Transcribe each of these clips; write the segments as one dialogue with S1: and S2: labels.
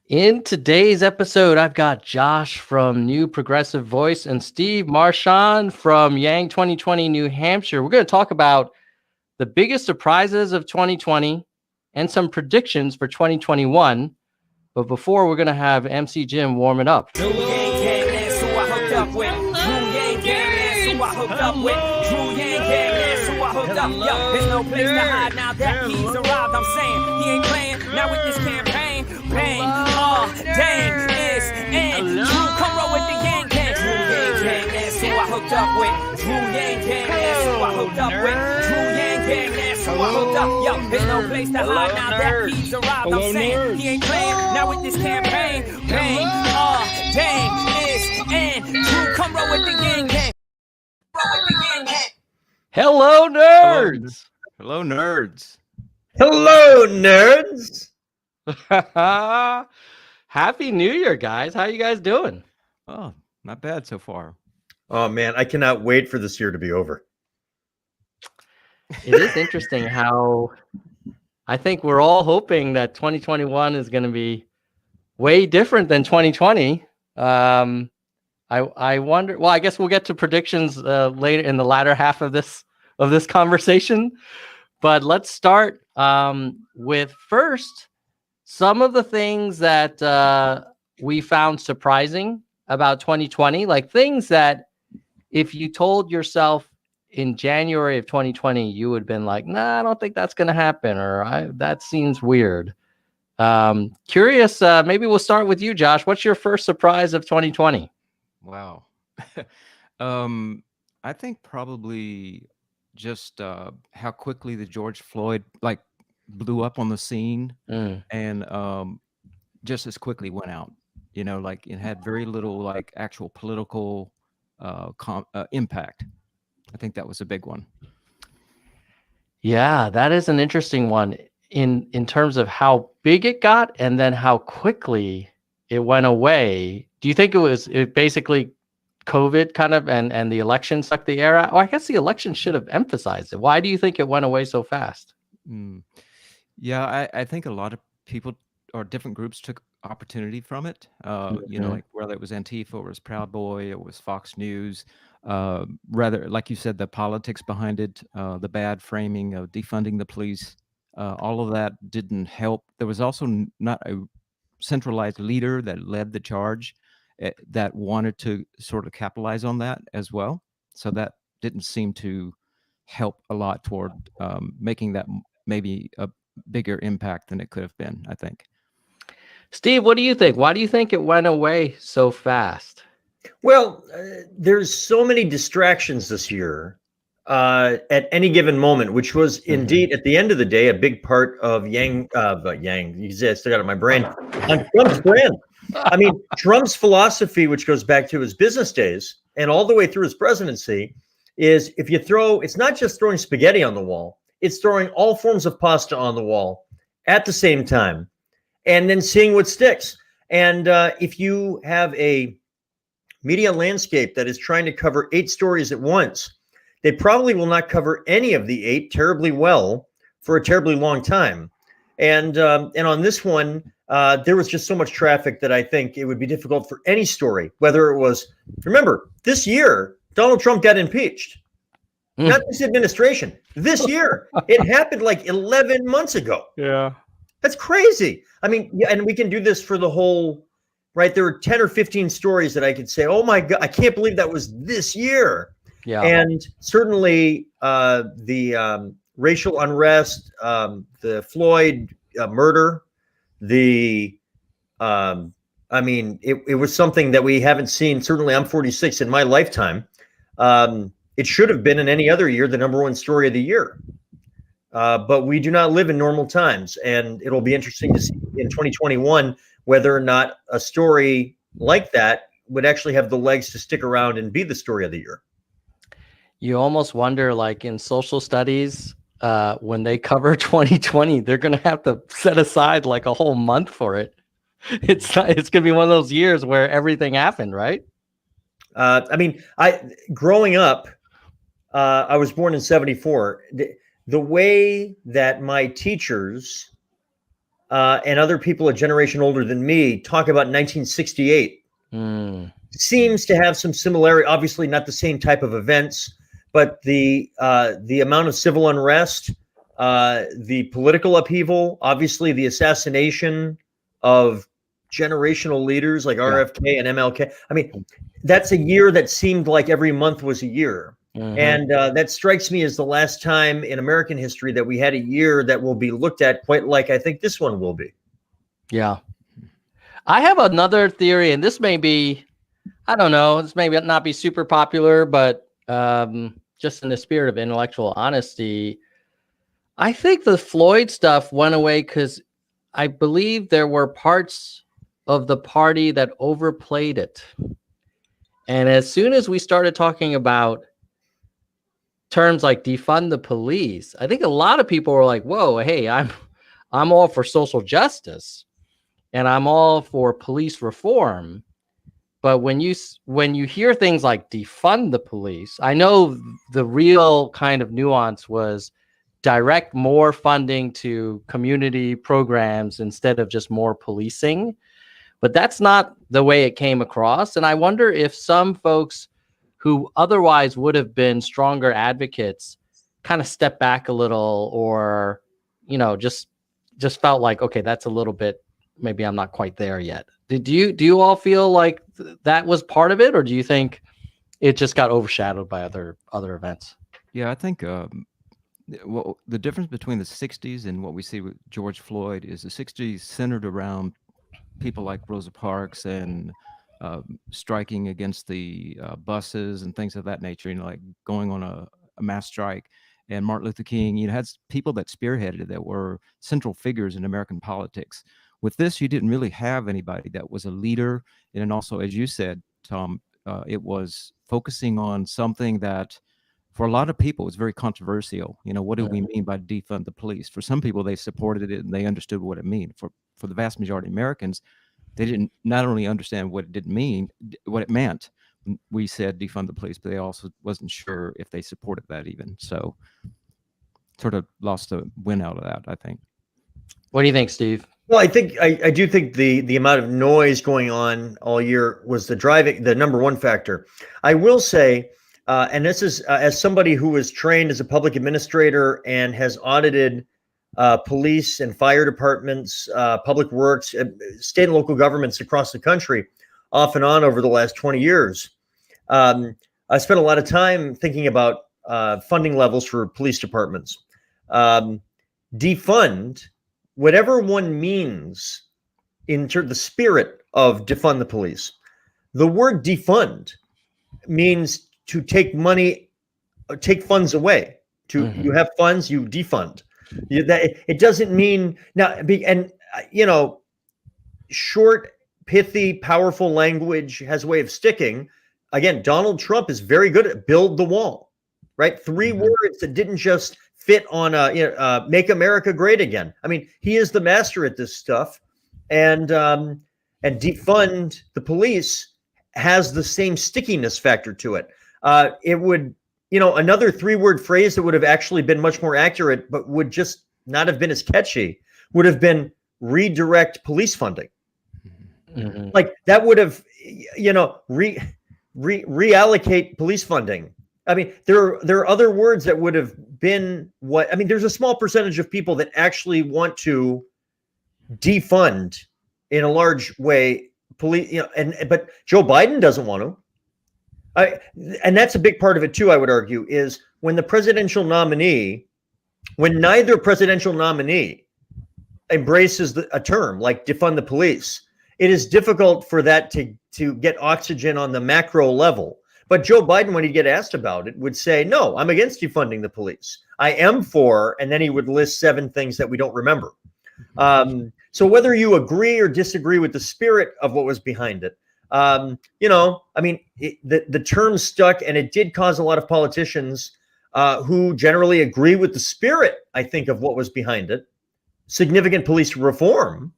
S1: In today's episode, I've got Josh from New Progressive Voice and Steve Marchand from Yang 2020 New Hampshire. We're going to talk about the biggest surprises of 2020 and some predictions for 2021. But before, we're going to have MC Jim warm it up.
S2: There's no place to hide now that he's arrived. I'm saying he ain't playing now with this campaign. Bang, dang, it's and Drew, come roll with the Yang Gang. Drew Yang Gang, that's who I hooked up with. Drew Yang Gang, that's who I hooked up with. Drew Yang Gang, that's who I hooked up. Yo, there's no place to hide now that he's arrived. I'm saying he ain't playing now with this campaign. Bang, dang, it's and Drew, come roll with the Yang Gang. Roll with the Yang Gang.
S1: Hello, nerds.
S3: Hello, nerds.
S4: Hello, nerds.
S1: Happy New Year, guys. How you guys doing?
S3: Oh, not bad so far.
S4: Oh, man, I cannot wait for this year to be over.
S1: It is interesting how I think we're all hoping that 2021 is going to be way different than 2020. I wonder. Well, I guess we'll get to predictions later in the latter half of this conversation. But let's start with first some of the things that we found surprising about 2020, like things that if you told yourself in January of 2020, you would have been like, "Nah, I don't think that's going to happen," or "That seems weird." Curious. Maybe we'll start with you, Josh. What's your first surprise of 2020?
S3: Wow. I think probably just how quickly the George Floyd blew up on the scene and just as quickly went out. You know, like it had very little actual political impact. I think that was a big one.
S1: Yeah, that is an interesting one in terms of how big it got and then how quickly it went away. Do you think it basically COVID kind of and the election sucked the air out? Oh, I guess the election should have emphasized it. Why do you think it went away so fast?
S3: Yeah, I think a lot of people or different groups took opportunity from it. You know, like whether it was Antifa, or it was Proud Boy, it was Fox News. Rather, like you said, the politics behind it, the bad framing of defunding the police, all of that didn't help. There was also not a centralized leader that led the charge that wanted to sort of capitalize on that as well. So that didn't seem to help a lot toward making that maybe a bigger impact than it could have been, I think.
S1: Steve, what do you think? Why do you think it went away so fast?
S4: Well, there's so many distractions this year at any given moment, which was indeed at the end of the day a big part of Yang. You said I still got it in my brain. On Trump's brand. I mean, Trump's philosophy, which goes back to his business days and all the way through his presidency, is if you throw, it's not just throwing spaghetti on the wall, it's throwing all forms of pasta on the wall at the same time and then seeing what sticks. And if you have a media landscape that is trying to cover 8 stories at once, they probably will not cover any of the 8 terribly well for a terribly long time. And on this one, there was just so much traffic that I think it would be difficult for any story, whether it was, remember, this year, Donald Trump got impeached. Not this administration. This year. It happened like 11 months ago.
S1: Yeah.
S4: That's crazy. I mean, yeah, and we can do this for the whole, right? There were 10 or 15 stories that I could say, oh my God, I can't believe that was this year.
S1: Yeah.
S4: And certainly the racial unrest, the Floyd murder, I mean, it was something that we haven't seen. Certainly I'm 46 in my lifetime. It should have been in any other year the #1 story of the year. But we do not live in normal times. And it'll be interesting to see in 2021 whether or not a story like that would actually have the legs to stick around and be the story of the year.
S1: You almost wonder, like in social studies, when they cover 2020, they're going to have to set aside like a whole month for it. It's going to be one of those years where everything happened, right?
S4: I mean, growing up, I was born in 74. The way that my teachers and other people a generation older than me talk about 1968. Seems to have some similarity. Obviously, not the same type of events, but the amount of civil unrest, the political upheaval, obviously the assassination of generational leaders like RFK and MLK. I mean, that's a year that seemed like every month was a year. And that strikes me as the last time in American history that we had a year that will be looked at quite like I think this one will be.
S1: Yeah. I have another theory, and this may be, I don't know, this may not be super popular, but just in the spirit of intellectual honesty, I think the Floyd stuff went away because I believe there were parts of the party that overplayed it. And as soon as we started talking about terms like defund the police, I think a lot of people were like, whoa, hey, I'm all for social justice and I'm all for police reform. But when you hear things like defund the police, I know the real kind of nuance was direct more funding to community programs instead of just more policing. But that's not the way it came across. And I wonder if some folks who otherwise would have been stronger advocates kind of step back a little, or, you know, just felt like, okay, that's a little bit, maybe I'm not quite there yet. Do you all feel like that was part of it, or do you think it just got overshadowed by other events?
S3: Yeah, I think well, the difference between the 60s and what we see with George Floyd is the 60s centered around people like Rosa Parks and striking against the buses and things of that nature, you know, like going on a mass strike. And Martin Luther King, you know, had people that spearheaded it that were central figures in American politics. With this, you didn't really have anybody that was a leader. And also, as you said, Tom, it was focusing on something that for a lot of people was very controversial. You know, what do we mean by defund the police? For some people, they supported it and they understood what it meant. For the vast majority of Americans, they didn't not only understand what it didn't mean, what it meant. We said defund the police, but they also wasn't sure if they supported that even. So sort of lost a win out of that, I think.
S1: What do you think, Steve?
S4: Well, I think I do think the amount of noise going on all year was the number one factor. I will say, and this is as somebody who was trained as a public administrator and has audited police and fire departments, public works, state and local governments across the country, off and on over the last 20 years. I spent a lot of time thinking about funding levels for police departments. Defund, whatever one means in the spirit of defund the police. The word defund means to take money, take funds away. You have funds, you defund. It doesn't mean now, and you know, short, pithy, powerful language has a way of sticking. Again, Donald Trump is very good at build the wall, right? 3 words that didn't just fit on make America great again. I mean, he is the master at this stuff, and defund the police has the same stickiness factor to it. It would, you know, another 3-word phrase that would have actually been much more accurate, but would just not have been as catchy, would have been redirect police funding. Like that would have, you know, reallocate police funding. I mean, there are other words that would have been what, I mean, there's a small percentage of people that actually want to defund in a large way police, you know, but Joe Biden doesn't want to. And that's a big part of it too, I would argue, is when neither presidential nominee embraces a term like defund the police, it is difficult for that to get oxygen on the macro level. But Joe Biden, when he'd get asked about it, would say, no, I'm against defunding the police. I am for, and then he would list 7 things that we don't remember. So whether you agree or disagree with the spirit of what was behind it, you know, I mean, the term stuck, and it did cause a lot of politicians who generally agree with the spirit, I think, of what was behind it. Significant police reform,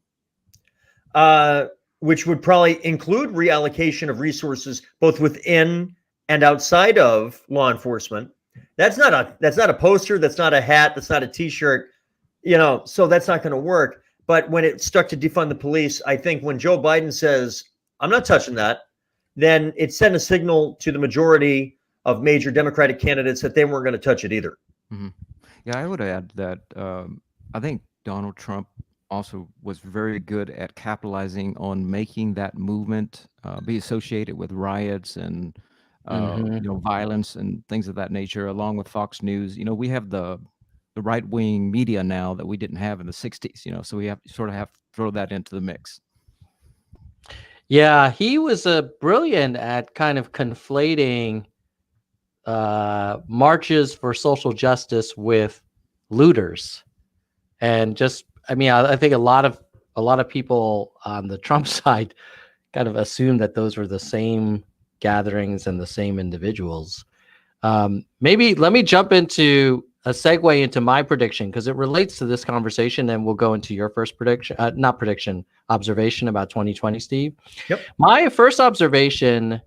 S4: which would probably include reallocation of resources both within and outside of law enforcement. That's not a poster. That's not a hat. That's not a T-shirt. You know, so that's not going to work. but when it stuck to defund the police, I think when Joe Biden says, I'm not touching that, then it sent a signal to the majority of major Democratic candidates that they weren't going to touch it either.
S3: Mm-hmm. Yeah, I would add that I think Donald Trump also was very good at capitalizing on making that movement be associated with riots and violence and things of that nature, along with Fox News. We have the right-wing media now that we didn't have in the 60s, so we have to throw that into the mix.
S1: Yeah, he was brilliant at kind of conflating marches for social justice with looters. And just, I think a lot of people on the Trump side kind of assume that those were the same gatherings and the same individuals. Maybe let me jump into a segue into my prediction, because it relates to this conversation, and we'll go into your first observation about 2020, Steve.
S4: Yep.
S1: My first observation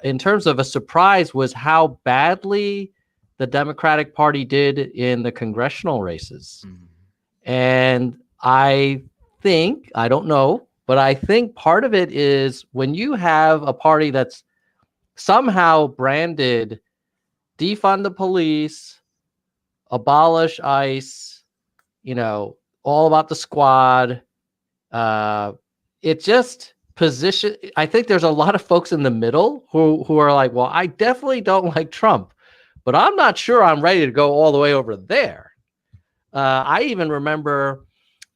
S1: in terms of a surprise was how badly the Democratic Party did in the congressional races. Mm-hmm. And I don't know, but I think part of it is when you have a party that's somehow branded defund the police, abolish ICE, all about the squad. It just position. I think there's a lot of folks in the middle who are like, well, I definitely don't like Trump, but I'm not sure I'm ready to go all the way over there. I even remember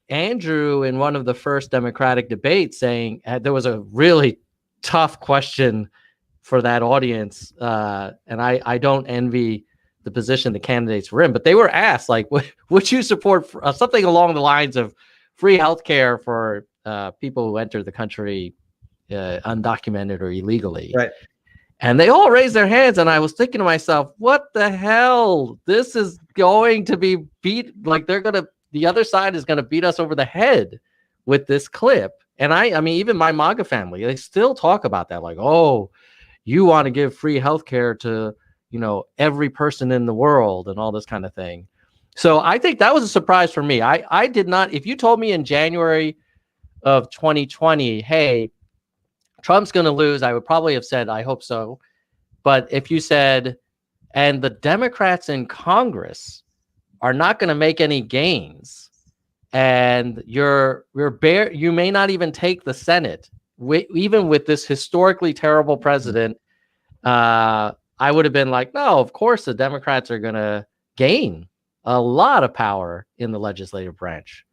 S1: Andrew in one of the first Democratic debates saying there was a really tough question for that audience. And I don't envy the position the candidates were in, but they were asked, like, would you support something along the lines of free healthcare for people who enter the country undocumented or illegally?
S4: Right.
S1: And they all raised their hands, and I was thinking to myself, what the hell? This is going to be beat. Like, the other side is going to beat us over the head with this clip. And I mean, even my MAGA family, they still talk about that. Like, oh, you want to give free healthcare to, every person in the world and all this kind of thing. So I think that was a surprise for me. I did not, if you told me in January of 2020, hey, Trump's going to lose, I would probably have said, I hope so. But if you said, and the Democrats in Congress are not going to make any gains, and you may not even take the Senate, even with this historically terrible president, I would have been like, no, of course the Democrats are going to gain a lot of power in the legislative branch.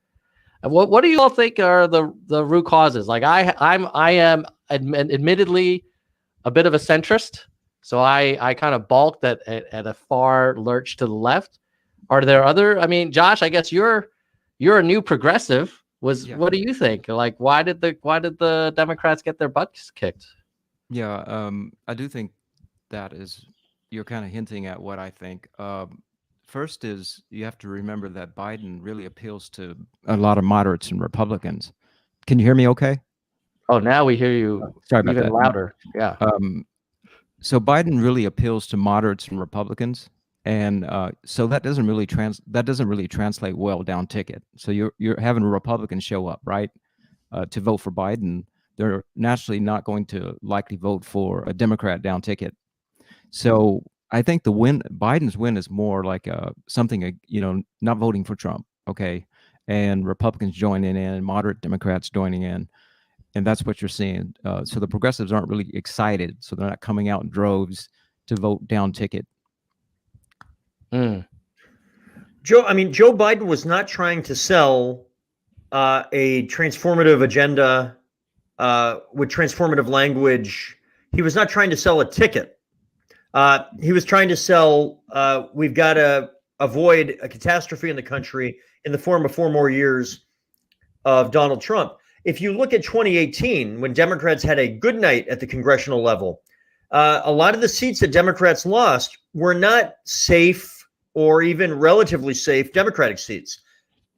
S1: What do you all think are the root causes? Like, I am admittedly a bit of a centrist, so I kind of balked at a far lurch to the left. Are there other? I mean, Josh, I guess you're a new progressive. What do you think? Like, why did the Democrats get their butts kicked?
S3: Yeah, I do think that you're kind of hinting at what I think. First is you have to remember that Biden really appeals to a lot of moderates and Republicans. Can you hear me okay?
S1: Oh, now we hear you even louder. Yeah.
S3: So Biden really appeals to moderates and Republicans. And so that doesn't really translate well down ticket. So you're having a Republican show up, right, to vote for Biden. They're naturally not going to likely vote for a Democrat down ticket. So I think Biden's win is more like something, not voting for Trump, okay, and Republicans joining in, moderate Democrats joining in, and that's what you're seeing. So the progressives aren't really excited, so they're not coming out in droves to vote down ticket.
S4: Joe Biden was not trying to sell a transformative agenda with transformative language. He was not trying to sell a ticket. He was trying to sell, we've got to avoid a catastrophe in the country in the form of 4 more years of Donald Trump. If you look at 2018, when Democrats had a good night at the congressional level, a lot of the seats that Democrats lost were not safe or even relatively safe Democratic seats.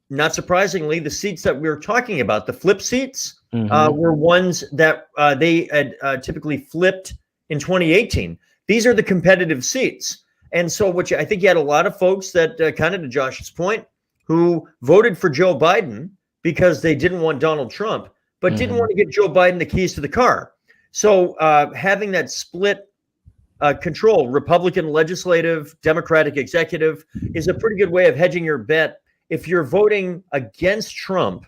S4: Not surprisingly, the seats that we were talking about, the flip seats, were ones that they had typically flipped in 2018. These are the competitive seats. And so I think you had a lot of folks that, kind of to Josh's point, who voted for Joe Biden because they didn't want Donald Trump, but didn't want to get Joe Biden the keys to the car. So having that split control, Republican legislative, Democratic executive, is a pretty good way of hedging your bet. If you're voting against Trump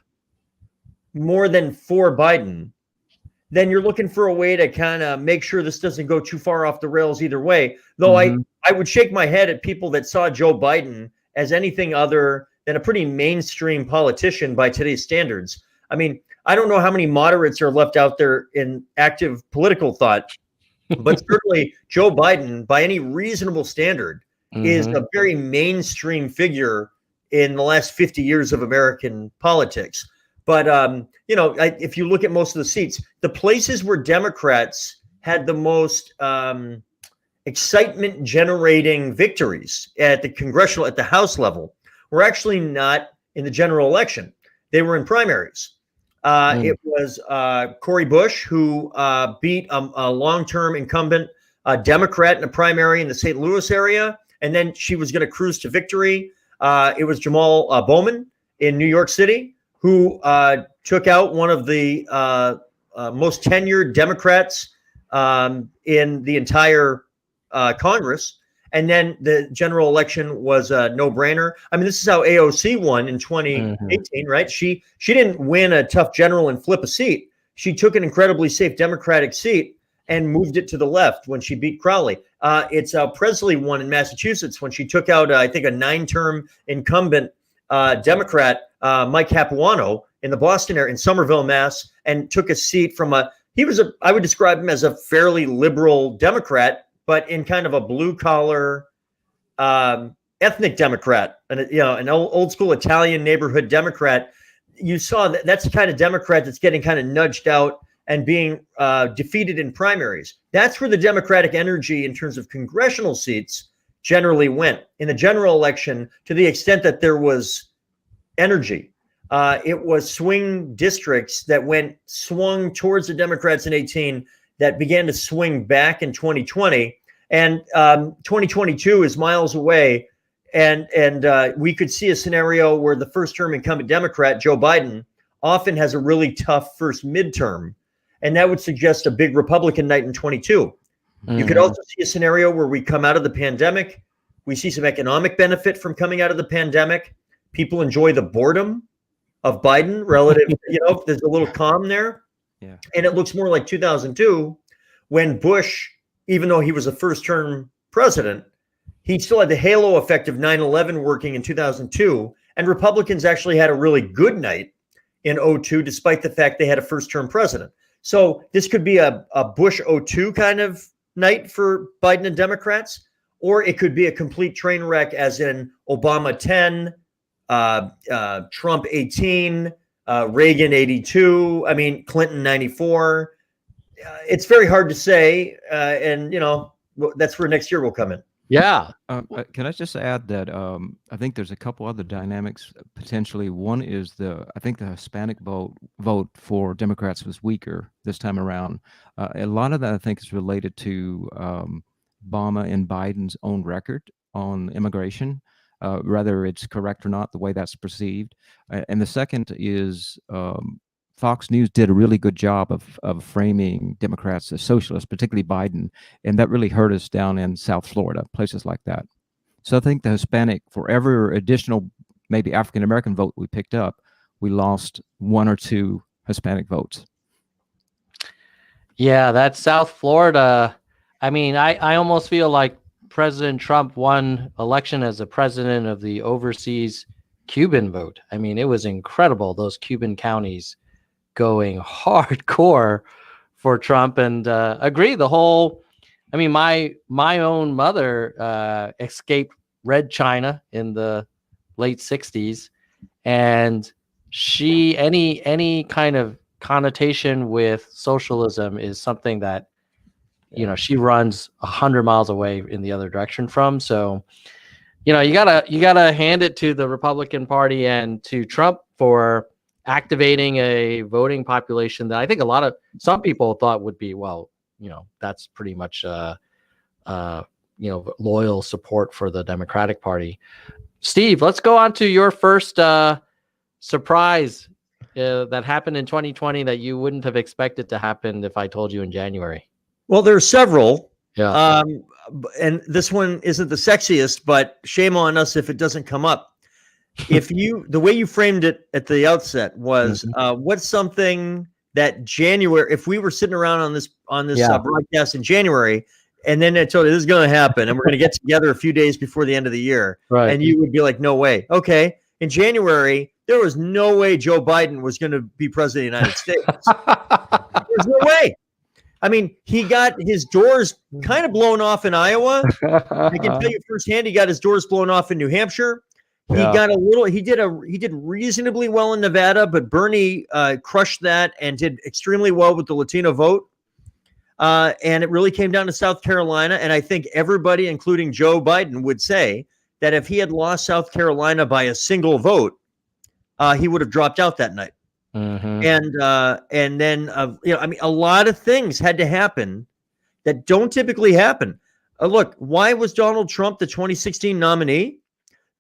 S4: more than for Biden, then you're looking for a way to kind of make sure this doesn't go too far off the rails either way. Though I would shake my head at people that saw Joe Biden as anything other than a pretty mainstream politician by today's standards. I mean, I don't know how many moderates are left out there in active political thought, but certainly Joe Biden, by any reasonable standard, is a very mainstream figure in the last 50 years of American politics. But, you know, if you look at most of the seats, the places where Democrats had the most excitement generating victories at the House level were actually not in the general election. They were in primaries. It was Cori Bush who beat a long-term incumbent Democrat in a primary in the St. Louis area, and then she was going to cruise to victory. It was Jamal Bowman in New York City who took out one of the most tenured Democrats in the entire Congress. And then the general election was a no-brainer. I mean, this is how AOC won in 2018, right? She didn't win a tough general and flip a seat. She took an incredibly safe Democratic seat and moved it to the left when she beat Crowley. It's Presley won in Massachusetts when she took out, I think, a 9-term incumbent Democrat, Mike Capuano, in the Boston area, in Somerville, Mass, and took a seat from I would describe him as a fairly liberal Democrat, but in kind of a blue collar, ethnic Democrat, and an old school Italian neighborhood Democrat. You saw that's the kind of Democrat that's getting kind of nudged out and being defeated in primaries. That's where the Democratic energy in terms of congressional seats generally went in the general election. To the extent that there was energy, it was swing districts that swung towards the Democrats in 2018. That began to swing back in 2020, and 2022 is miles away, and we could see a scenario where the first-term incumbent Democrat, Joe Biden, often has a really tough first midterm, and that would suggest a big Republican night in 22. You could also see a scenario where we come out of the pandemic, we see some economic benefit from coming out of the pandemic. People enjoy the boredom of Biden relative, there's a little calm there.
S3: Yeah.
S4: And it looks more like 2002 when Bush, even though he was a first-term president, he still had the halo effect of 9/11 working in 2002. And Republicans actually had a really good night in 2002, despite the fact they had a first-term president. So this could be a Bush 2002 kind of night for Biden and Democrats, or it could be a complete train wreck as in Obama 10, Trump 18, Reagan 82, Clinton 94. It's very hard to say. And, that's where next year will come in.
S1: Yeah.
S3: Can I just add that I think there's a couple other dynamics potentially. One is I think the Hispanic vote for Democrats was weaker this time around. A lot of that I think is related to Obama and Biden's own record on immigration. Whether it's correct or not, the way that's perceived. And the second is Fox News did a really good job of framing Democrats as socialists, particularly Biden, and that really hurt us down in South Florida, places like that. So I think the Hispanic, for every additional maybe African-American vote we picked up, we lost 1 or 2 Hispanic votes.
S1: Yeah, that's South Florida. I almost feel like President Trump won election as a president of the overseas Cuban vote. It was incredible, those Cuban counties going hardcore for Trump. And agree, the whole, my own mother escaped Red China in the late 60s, and she any kind of connotation with socialism is something that she runs 100 miles away in the other direction from. So, you gotta hand it to the Republican Party and to Trump for activating a voting population that I think some people thought would be, that's pretty much loyal support for the Democratic Party. Steve, let's go on to your first surprise that happened in 2020 that you wouldn't have expected to happen if I told you in January?
S4: Well, there's several.
S1: Yeah.
S4: And this one isn't the sexiest, but shame on us if it doesn't come up. The way you framed it at the outset was, what's something that January, if we were sitting around on this broadcast in January, and then I told you this is going to happen, and we're going to get together a few days before the end of the year,
S1: right?
S4: And you would be like, no way. Okay. In January, there was no way Joe Biden was going to be president of the United States. There's no way. I mean, he got his doors kind of blown off in Iowa. I can tell you firsthand, he got his doors blown off in New Hampshire. He did reasonably well in Nevada, but Bernie crushed that and did extremely well with the Latino vote. And it really came down to South Carolina. And I think everybody, including Joe Biden, would say that if he had lost South Carolina by a single vote, he would have dropped out that night. And then, a lot of things had to happen that don't typically happen. Look, why was Donald Trump the 2016 nominee?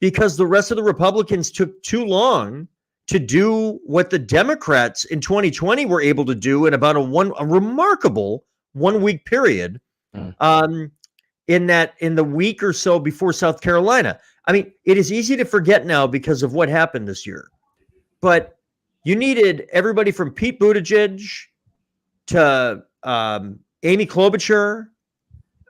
S4: Because the rest of the Republicans took too long to do what the Democrats in 2020 were able to do in about a remarkable 1 week period. In the week or so before South Carolina. I mean, it is easy to forget now because of what happened this year, but you needed everybody from Pete Buttigieg to Amy Klobuchar,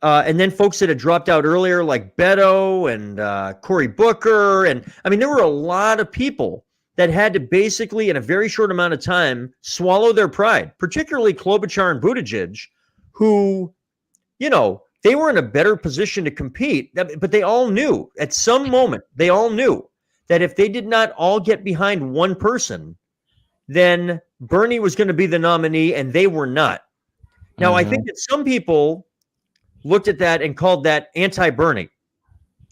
S4: and then folks that had dropped out earlier like Beto and Cory Booker. And I mean, there were a lot of people that had to basically, in a very short amount of time, swallow their pride, particularly Klobuchar and Buttigieg, who, they were in a better position to compete, but they all knew at some moment, that if they did not all get behind one person, then Bernie was going to be the nominee and they were not. Now, I think that some people looked at that and called that anti-Bernie.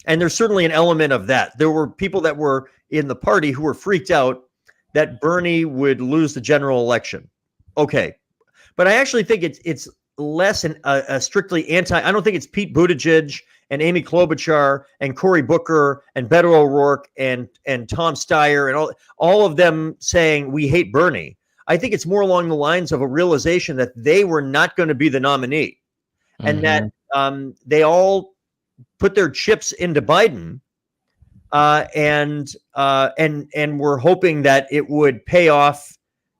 S4: And there's certainly an element of that. There were people that were in the party who were freaked out that Bernie would lose the general election. Okay. But I actually think it's less a strictly I don't think it's Pete Buttigieg and Amy Klobuchar and Cory Booker and Beto O'Rourke and Tom Steyer and all of them saying we hate Bernie. I think it's more along the lines of a realization that they were not going to be the nominee, and that they all put their chips into Biden, and were hoping that it would pay off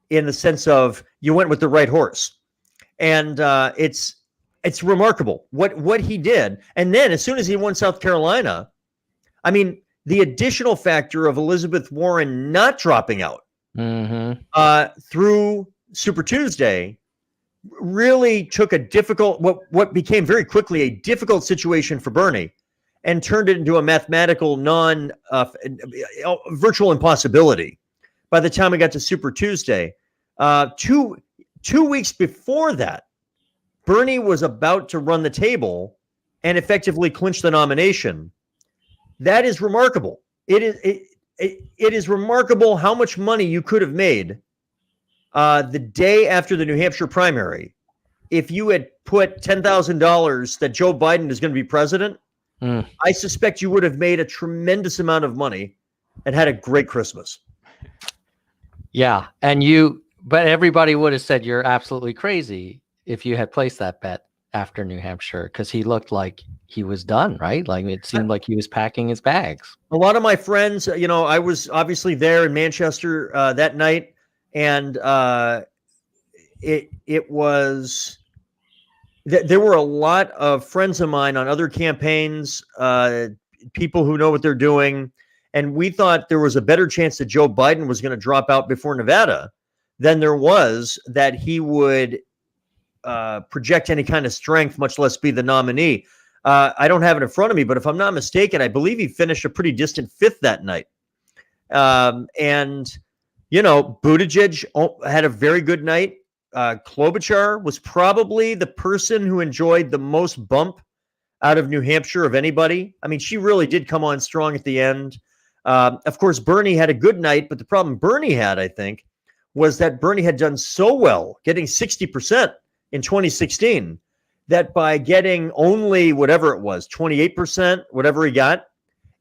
S4: in the sense of you went with the right horse. And it's remarkable what he did. And then as soon as he won South Carolina, I mean, the additional factor of Elizabeth Warren not dropping out through Super Tuesday really took a difficult, what became very quickly a difficult situation for Bernie, and turned it into a mathematical virtual impossibility by the time we got to Super Tuesday. 2 weeks before that, Bernie was about to run the table and effectively clinch the nomination. That is remarkable. It is remarkable how much money you could have made the day after the New Hampshire primary if you had put $10,000 that Joe Biden is going to be president. I suspect you would have made a tremendous amount of money and had a great Christmas.
S1: Yeah, but everybody would have said you're absolutely crazy if you had placed that bet after New Hampshire, because he looked like he was done, right? Like it seemed like he was packing his bags. A
S4: lot of my friends, I was obviously there in Manchester that night, and it was there were a lot of friends of mine on other campaigns, people who know what they're doing, and we thought there was a better chance that Joe Biden was going to drop out before Nevada than there was that he would project any kind of strength, much less be the nominee. I don't have it in front of me, but if I'm not mistaken, I believe he finished a pretty distant fifth that night. And Buttigieg had a very good night. Klobuchar was probably the person who enjoyed the most bump out of New Hampshire of anybody. I mean, she really did come on strong at the end. Of course, Bernie had a good night, but the problem Bernie had, I think, was that Bernie had done so well, getting 60% in 2016, that by getting only whatever it was, 28%, whatever he got,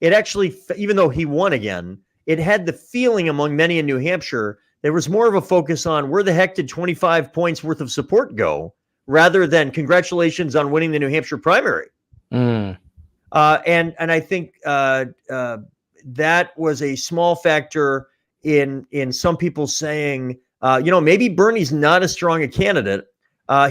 S4: it actually, even though he won again, it had the feeling among many in New Hampshire There was more of a focus on where the heck did 25 points worth of support go, rather than congratulations on winning the New Hampshire primary. And I think that was a small factor in some people saying, maybe Bernie's not as strong a candidate.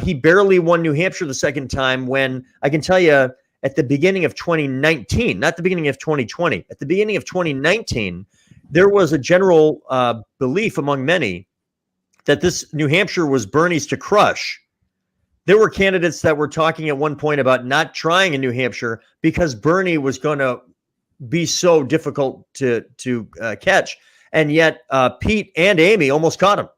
S4: He barely won New Hampshire the second time, when I can tell you at the beginning of 2019, not the beginning of 2020, at the beginning of 2019, there was a general belief among many that this New Hampshire was Bernie's to crush. There were candidates that were talking at one point about not trying in New Hampshire because Bernie was going to be so difficult to catch. And yet Pete and Amy almost caught him.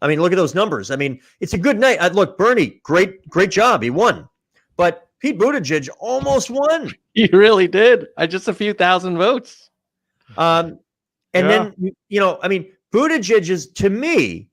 S4: I mean, look at those numbers. I mean, it's a good night. Look, Bernie, great job. He won. But Pete Buttigieg almost won.
S1: He really did. Just a few thousand votes.
S4: Then, Buttigieg is, to me,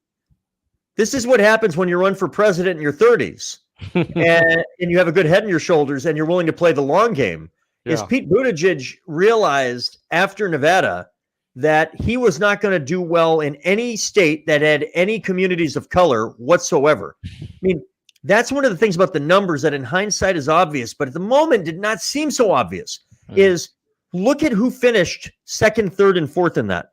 S4: this is what happens when you run for president in your 30s and you have a good head on your shoulders and you're willing to play the long game. Is Pete Buttigieg realized after Nevada that he was not going to do well in any state that had any communities of color whatsoever. I mean, that's one of the things about the numbers that in hindsight is obvious, but at the moment did not seem so obvious, is look at who finished second, third, and fourth in that.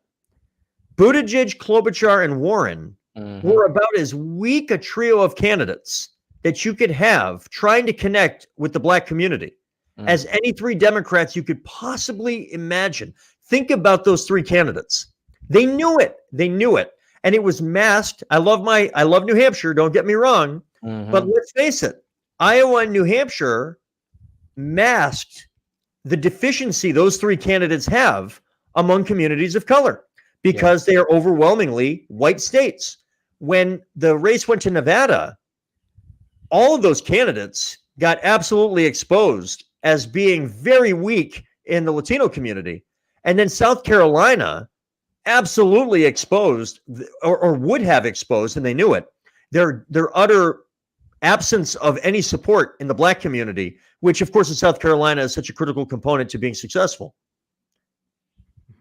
S4: Buttigieg, Klobuchar, and Warren were about as weak a trio of candidates that you could have trying to connect with the Black community as any three Democrats you could possibly imagine. Think about those three candidates. They knew it. And it was masked. I love New Hampshire, don't get me wrong. But let's face it, Iowa and New Hampshire masked the deficiency those three candidates have among communities of color because they are overwhelmingly white states. When the race went to Nevada, all of those candidates got absolutely exposed as being very weak in the Latino community. And then South Carolina absolutely exposed or would have exposed, and they knew it, their utter absence of any support in the Black community, which of course in South Carolina is such a critical component to being successful.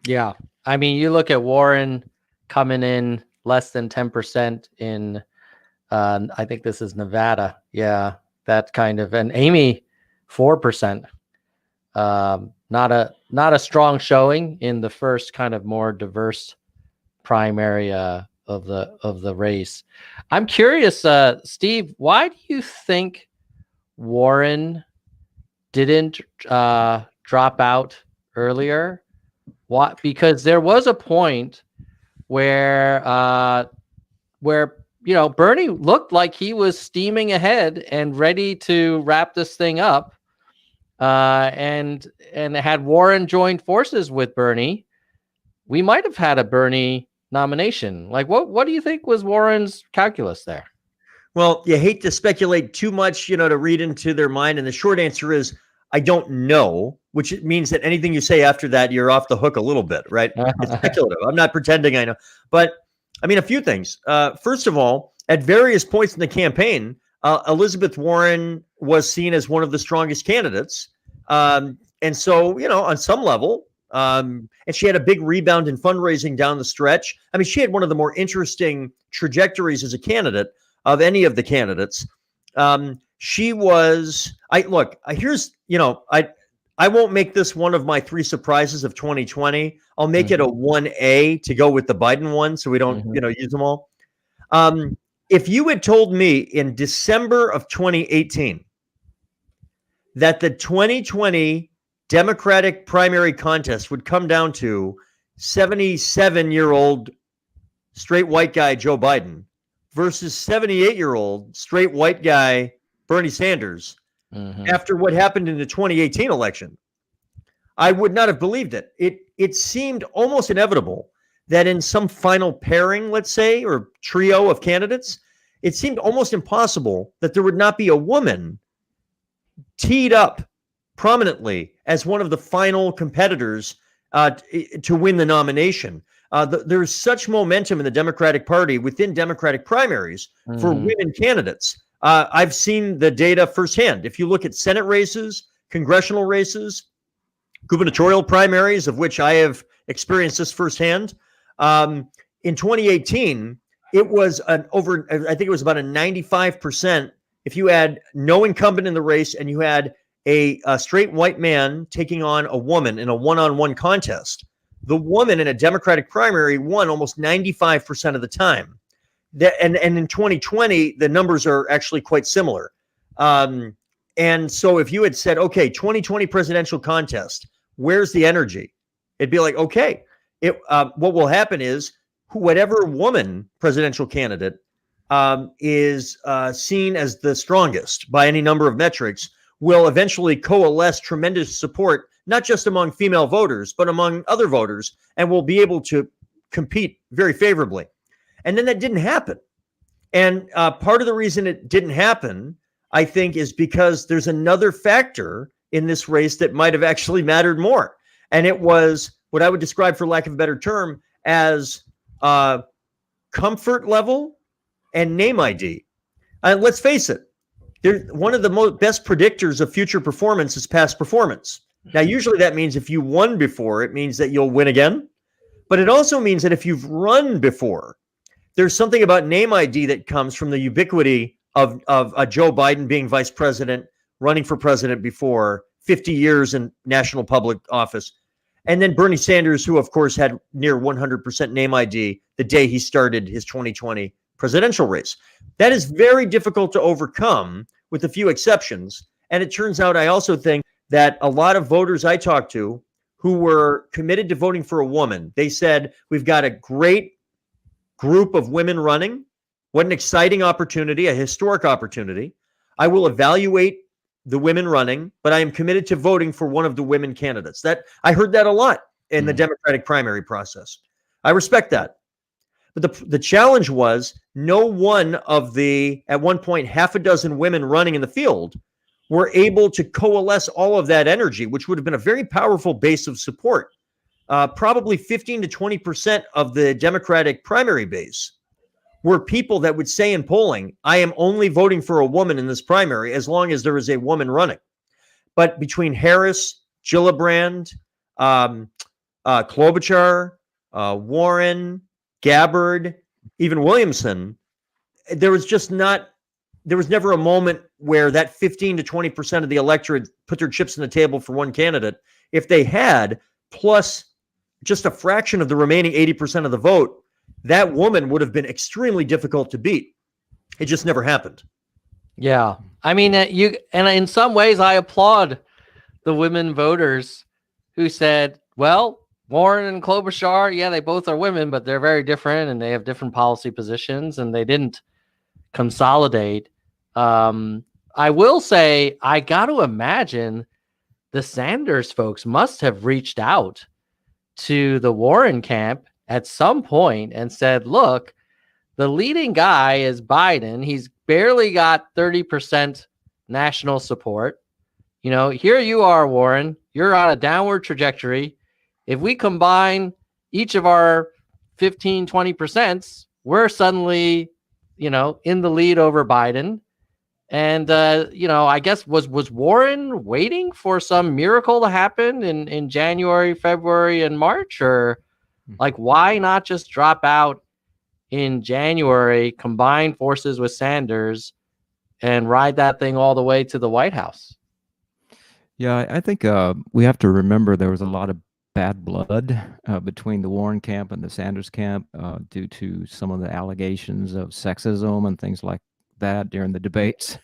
S1: Yeah. I mean, you look at Warren coming in less than 10% in, I think this is Nevada. Yeah. That kind of, and Amy 4%. Not a strong showing in the first kind of more diverse primary of the race. I'm curious, Steve, why do you think Warren didn't drop out earlier? What? Because there was a point where Bernie looked like he was steaming ahead and ready to wrap this thing up. And had Warren joined forces with Bernie, we might have had a Bernie nomination. Like, what do you think was Warren's calculus there?
S4: Well, you hate to speculate too much, to read into their mind. And the short answer is, I don't know, which means that anything you say after that, you're off the hook a little bit, right? It's speculative. I'm not pretending I know. But I mean, a few things. First of all, at various points in the campaign, Elizabeth Warren was seen as one of the strongest candidates. And so, on some level, and she had a big rebound in fundraising down the stretch. I mean, she had one of the more interesting trajectories as a candidate of any of the candidates. She was, I won't make this one of my three surprises of 2020. I'll make it a 1A to go with the Biden one, so we don't, use them all. If you had told me in December of 2018 that the 2020 Democratic primary contest would come down to 77-year-old straight white guy Joe Biden versus 78-year-old straight white guy Bernie Sanders, after what happened in the 2018 election, I would not have believed it. It seemed almost inevitable that in some final pairing, let's say, or trio of candidates, it seemed almost impossible that there would not be a woman teed up prominently as one of the final competitors to win the nomination. There's such momentum in the Democratic Party within Democratic primaries for women candidates. I've seen the data firsthand. If you look at Senate races, congressional races, gubernatorial primaries, of which I have experienced this firsthand, in 2018, it was I think it was about a 95%. If you had no incumbent in the race and you had a straight white man taking on a woman in a one-on-one contest, the woman in a Democratic primary won almost 95% of the time. And in 2020, the numbers are actually quite similar. And so if you had said, okay, 2020 presidential contest, where's the energy? It'd be like, okay, what will happen is whatever woman presidential candidate is seen as the strongest by any number of metrics will eventually coalesce tremendous support, not just among female voters, but among other voters, and will be able to compete very favorably. And then that didn't happen. And part of the reason it didn't happen, I think, is because there's another factor in this race that might have actually mattered more. And it was what I would describe, for lack of a better term, as comfort level and name ID. Let's face it, one of the best predictors of future performance is past performance. Now, usually that means if you won before, it means that you'll win again. But it also means that if you've run before, there's something about name ID that comes from the ubiquity of Joe Biden being vice president, running for president before, 50 years in national public office. And then Bernie Sanders, who, of course, had near 100% name ID the day he started his 2020 presidential race. That is very difficult to overcome, with a few exceptions. And it turns out, I also think that a lot of voters I talked to who were committed to voting for a woman, they said, we've got a great group of women running. What an exciting opportunity, a historic opportunity. I will evaluate the women running, but I am committed to voting for one of the women candidates. That I heard that a lot in the Democratic primary process. I respect that. But the challenge was no one of the, at one point, half a dozen women running in the field were able to coalesce all of that energy, which would have been a very powerful base of support. Probably 15 to 20% of the Democratic primary base were people that would say in polling, I am only voting for a woman in this primary as long as there is a woman running. But between Harris, Gillibrand, Klobuchar, Warren, Gabbard, even Williamson, there was never a moment where that 15 to 20% of the electorate put their chips on the table for one candidate. If they had, plus just a fraction of the remaining 80% of the vote, that woman would have been extremely difficult to beat. It just never happened.
S1: Yeah. I mean, and in some ways I applaud the women voters who said, well, Warren and Klobuchar, yeah, they both are women, but they're very different and they have different policy positions, and they didn't consolidate. I will say, I got to imagine the Sanders folks must have reached out to the Warren camp at some point and said, look, the leading guy is Biden. He's barely got 30% national support. You know, here you are, Warren. You're on a downward trajectory. If we combine each of our 15, 20%, we're suddenly, you know, in the lead over Biden. And, you know, I guess was Warren waiting for some miracle to happen in January, February, and March? Or like, why not just drop out in January, combine forces with Sanders, and ride that thing all the way to the White House?
S3: Yeah, I think we have to remember there was a lot of bad blood between the Warren camp and the Sanders camp due to some of the allegations of sexism and things like that during the debates.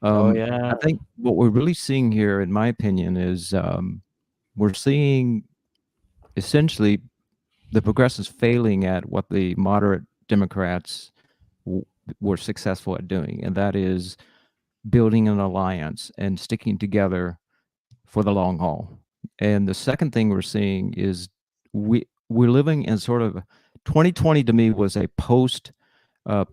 S3: I think what we're really seeing here, in my opinion, is we're seeing essentially the progressives failing at what the moderate Democrats were successful at doing, and that is building an alliance and sticking together for the long haul. And the second thing we're seeing is we're living in sort of 2020 to me was a post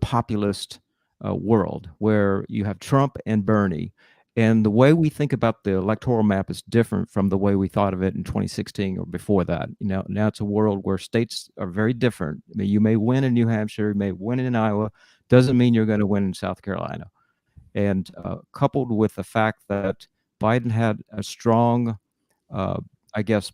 S3: populist world where you have Trump and Bernie. And the way we think about the electoral map is different from the way we thought of it in 2016 or before that. You know, now it's a world where states are very different. I mean, you may win in New Hampshire, you may win in Iowa, doesn't mean you're going to win in South Carolina. And coupled with the fact that Biden had a strong, I guess,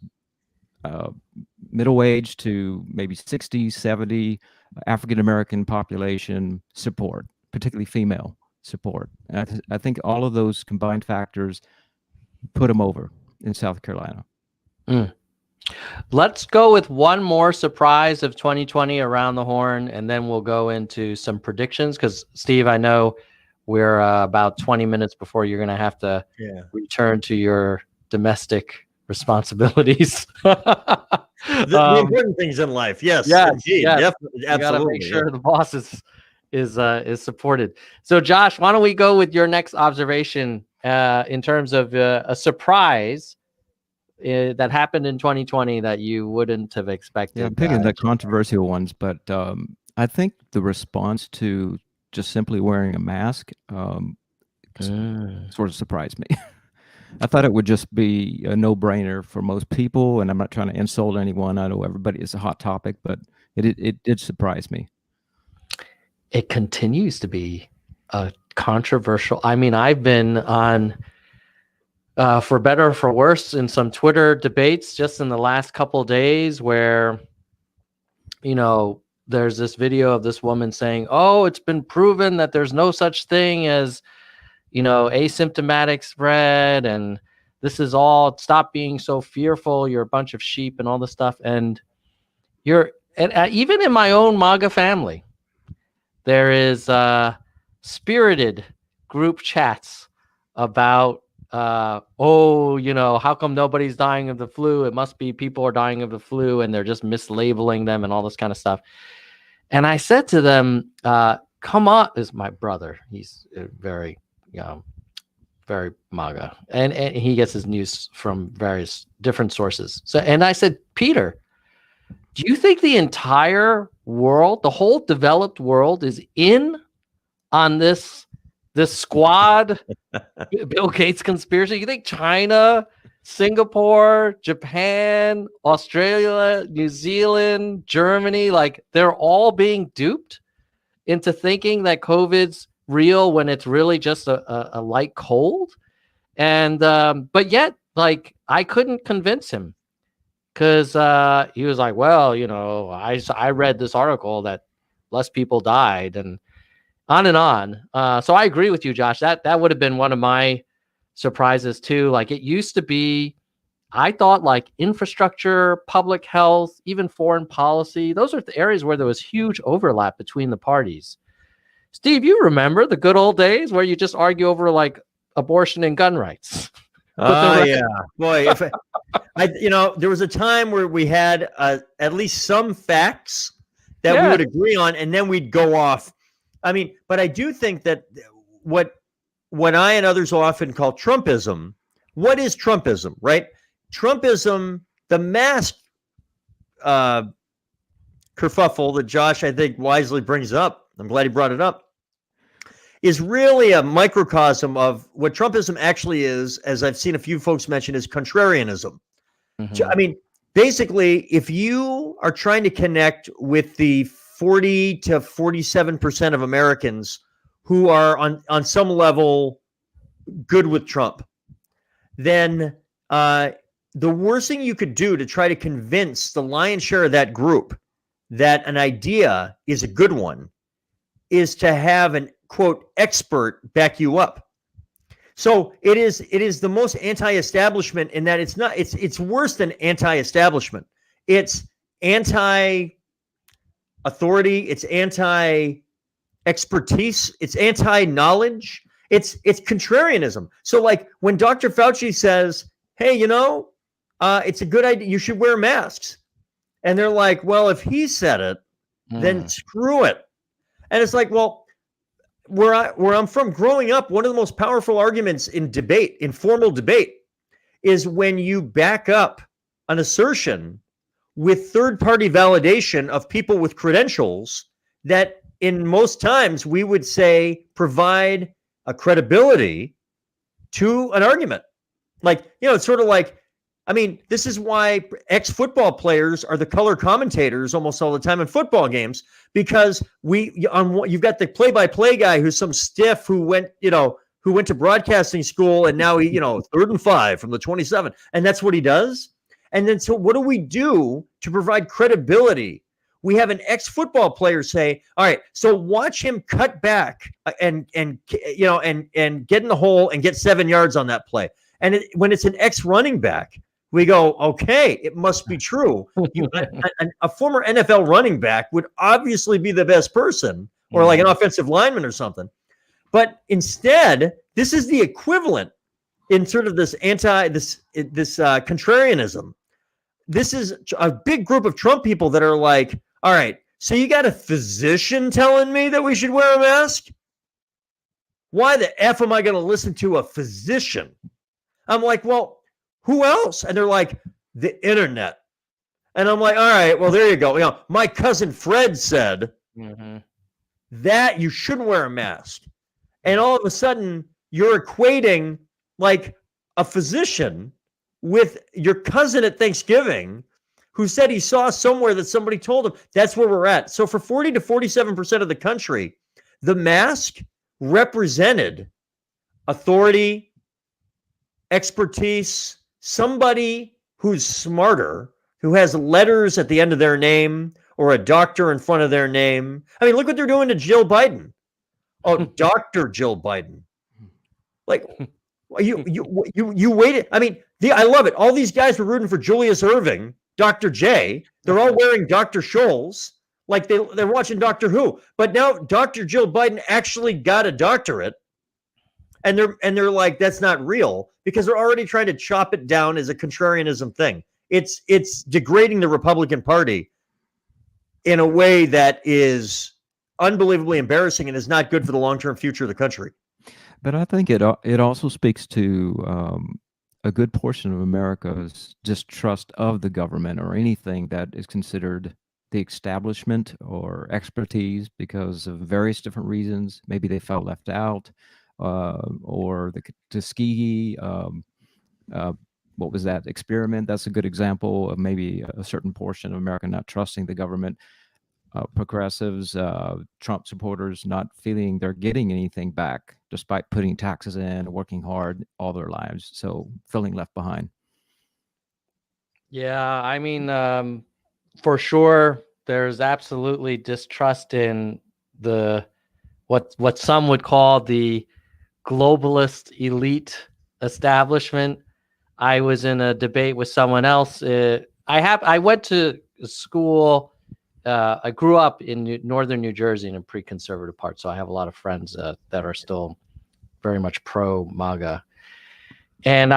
S3: middle age to maybe 60, 70 African-American population support, particularly female support. And I think all of those combined factors put him over in South Carolina.
S1: Let's go with one more surprise of 2020 around the horn, and then we'll go into some predictions. Because, Steve, I know we're about 20 minutes before you're going to have to return to your domestic responsibilities.
S4: The important things in life. Yes, indeed. Definitely,
S1: absolutely. You got to make sure the boss is supported. So, Josh, why don't we go with your next observation in terms of a surprise that happened in 2020 that you wouldn't have expected?
S3: Yeah, I'm picking the controversial ones, but I think the response to just simply wearing a mask sort of surprised me. I thought it would just be a no-brainer for most people, and I'm not trying to insult anyone. I know everybody, it's a hot topic, but it did surprise me.
S1: It continues to be a controversial. I mean, I've been on, for better or for worse, in some Twitter debates just in the last couple of days where, you know, there's this video of this woman saying, oh, it's been proven that there's no such thing as, you know, asymptomatic spread, and this is all, stop being so fearful, you're a bunch of sheep and all this stuff. And even in my own MAGA family, there is spirited group chats about, you know, how come nobody's dying of the flu? It must be people are dying of the flu, and they're just mislabeling them and all this kind of stuff. And I said to them, come on, this is my brother. He's very MAGA, and he gets his news from various different sources. So, and I said, Peter, do you think the entire world, the whole developed world, is in on this squad Bill Gates conspiracy? You think China, Singapore, Japan, Australia, New Zealand, Germany, like they're all being duped into thinking that COVID's real when it's really just a light cold? And but yet, like, I couldn't convince him, because he was like, well, you know, I read this article that less people died, and on and on. So I agree with you, Josh. That would have been one of my surprises too. Like, it used to be, I thought, like infrastructure, public health, even foreign policy, those are the areas where there was huge overlap between the parties. Steve, you remember the good old days where you just argue over like abortion and gun rights?
S4: Oh, yeah. Boy, you know, there was a time where we had at least some facts that we would agree on, and then we'd go off. I mean, but I do think that what I and others often call Trumpism, what is Trumpism, right? Trumpism, the mask kerfuffle that Josh, I think, wisely brings up, I'm glad he brought it up, is really a microcosm of what Trumpism actually is, as I've seen a few folks mention, is contrarianism. I mean, basically, if you are trying to connect with the 40 to 47% of Americans who are on some level good with Trump, then the worst thing you could do to try to convince the lion's share of that group that an idea is a good one is to have an, quote, expert back you up. So it is the most anti-establishment in that it's worse than anti-establishment. It's anti-authority, it's anti-expertise, it's anti-knowledge, it's contrarianism. So like when Dr. Fauci says, hey, you know, it's a good idea, you should wear masks. And they're like, well, if he said it, then screw it. And it's like, well, where I'm from, growing up, one of the most powerful arguments in debate, in formal debate, is when you back up an assertion with third-party validation of people with credentials that in most times we would say provide a credibility to an argument. Like, you know, it's sort of like, I mean, this is why ex-football players are the color commentators almost all the time in football games, because you've got the play-by-play guy who's some stiff who went to broadcasting school, and now he, you know, 3rd and 5 from the 27, and that's what he does. And then, so what do we do to provide credibility? We have an ex-football player say, all right, so watch him cut back and get in the hole and get 7 yards on that play. And when it's an ex-running back, we go, okay, it must be true. A former NFL running back would obviously be the best person, or like an offensive lineman or something. But instead, this is the equivalent in sort of this contrarianism. This is a big group of Trump people that are like, all right, so you got a physician telling me that we should wear a mask? Why the F am I going to listen to a physician? I'm like, well, who else? And they're like, the internet. And I'm like, all right, well, there you go. You know, my cousin Fred said that you shouldn't wear a mask. And all of a sudden, you're equating like a physician with your cousin at Thanksgiving who said he saw somewhere that somebody told him. That's where we're at. So for 40 to 47% of the country, the mask represented authority, expertise, somebody who's smarter, who has letters at the end of their name or a doctor in front of their name. I mean, look what they're doing to Jill Biden. Oh, Dr. Jill Biden. Like, you waited. I mean, I love it. All these guys were rooting for Julius Erving, Dr. J. They're all wearing Dr. Scholl's, like they're watching Doctor Who. But now Dr. Jill Biden actually got a doctorate, and they're like, that's not real, because they're already trying to chop it down as a contrarianism thing. It's degrading the Republican Party in a way that is unbelievably embarrassing and is not good for the long-term future of the country.
S3: But I think it also speaks to a good portion of America's distrust of the government or anything that is considered the establishment or expertise because of various different reasons. Maybe they felt left out, or the Tuskegee, what was that experiment? That's a good example of maybe a certain portion of America not trusting the government. Progressives, Trump supporters not feeling they're getting anything back despite putting taxes in, working hard all their lives, so feeling left behind.
S1: Yeah, I mean, for sure, there's absolutely distrust in the what some would call the globalist elite establishment. I was in a debate with someone else. I went to school. I grew up in northern New Jersey in a pretty conservative part, so I have a lot of friends that are still very much pro MAGA. And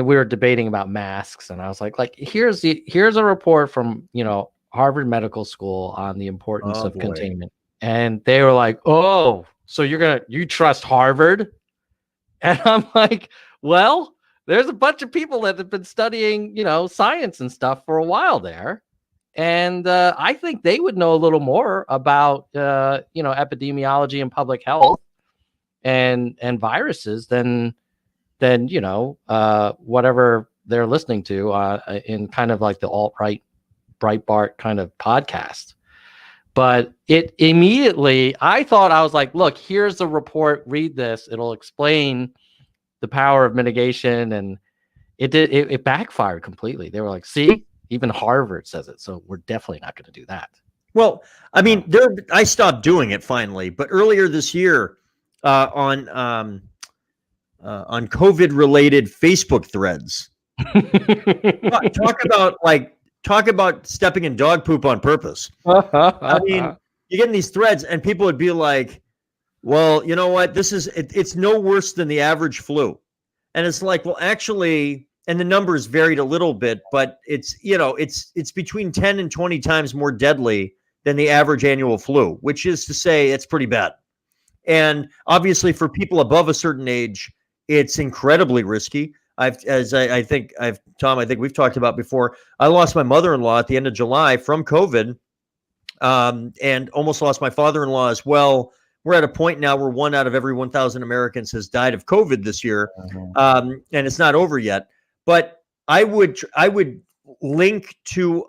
S1: we were debating about masks, and I was like, here's a report from Harvard Medical School on the importance of containment, and they were like, oh, so you trust Harvard? And I'm like, well, there's a bunch of people that have been studying science and stuff for a while there. And I think they would know a little more about epidemiology and public health and viruses than whatever they're listening to in kind of like the alt-right Breitbart kind of podcast. But it immediately, I was like, look, here's the report, read this, it'll explain the power of mitigation. And it backfired completely. They were like, see, even Harvard says it, so we're definitely not going to do that.
S4: Well, I mean, I stopped doing it finally, but earlier this year, on COVID-related Facebook threads, talk about stepping in dog poop on purpose. I mean, you get in these threads, and people would be like, "Well, you know what? It's no worse than the average flu," and it's like, well, actually. And the numbers varied a little bit, but it's between 10 and 20 times more deadly than the average annual flu, which is to say it's pretty bad. And obviously for people above a certain age, it's incredibly risky. I think we've talked about before. I lost my mother-in-law at the end of July from COVID, and almost lost my father-in-law as well. We're at a point now where 1 out of every 1,000 Americans has died of COVID this year, and it's not over yet. But I would link to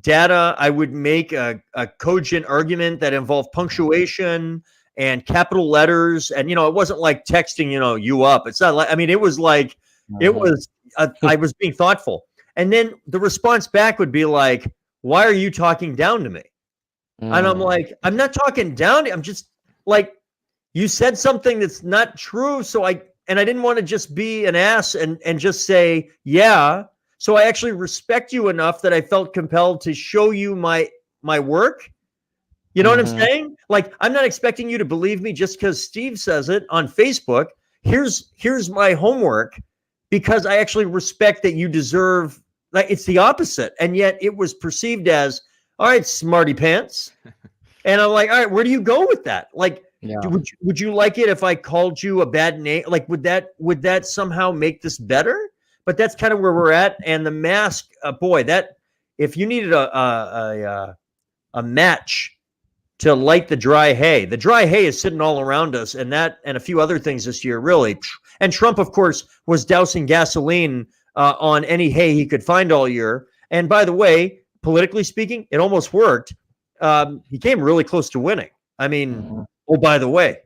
S4: data. I would make a cogent argument that involved punctuation and capital letters. And, it wasn't like texting, you up. It's not like, I mean, it was like, I was being thoughtful. And then the response back would be like, why are you talking down to me? And I'm like, I'm not talking down to you. I'm just like, you said something that's not true. So I didn't want to just be an ass and just say, yeah. So I actually respect you enough that I felt compelled to show you my work. You know what I'm saying? Like, I'm not expecting you to believe me just because Steve says it on Facebook. Here's my homework, because I actually respect that you deserve, like, it's the opposite. And yet it was perceived as, all right, smarty pants. And I'm like, all right, where do you go with that? Like, would you like it if I called you a bad name? Like, would that somehow make this better? But that's kind of where we're at. And the mask, boy, that if you needed a match to light the dry hay is sitting all around us, and that and a few other things this year, really. And Trump, of course, was dousing gasoline on any hay he could find all year. And by the way, politically speaking, it almost worked. He came really close to winning. I mean, oh, by the way.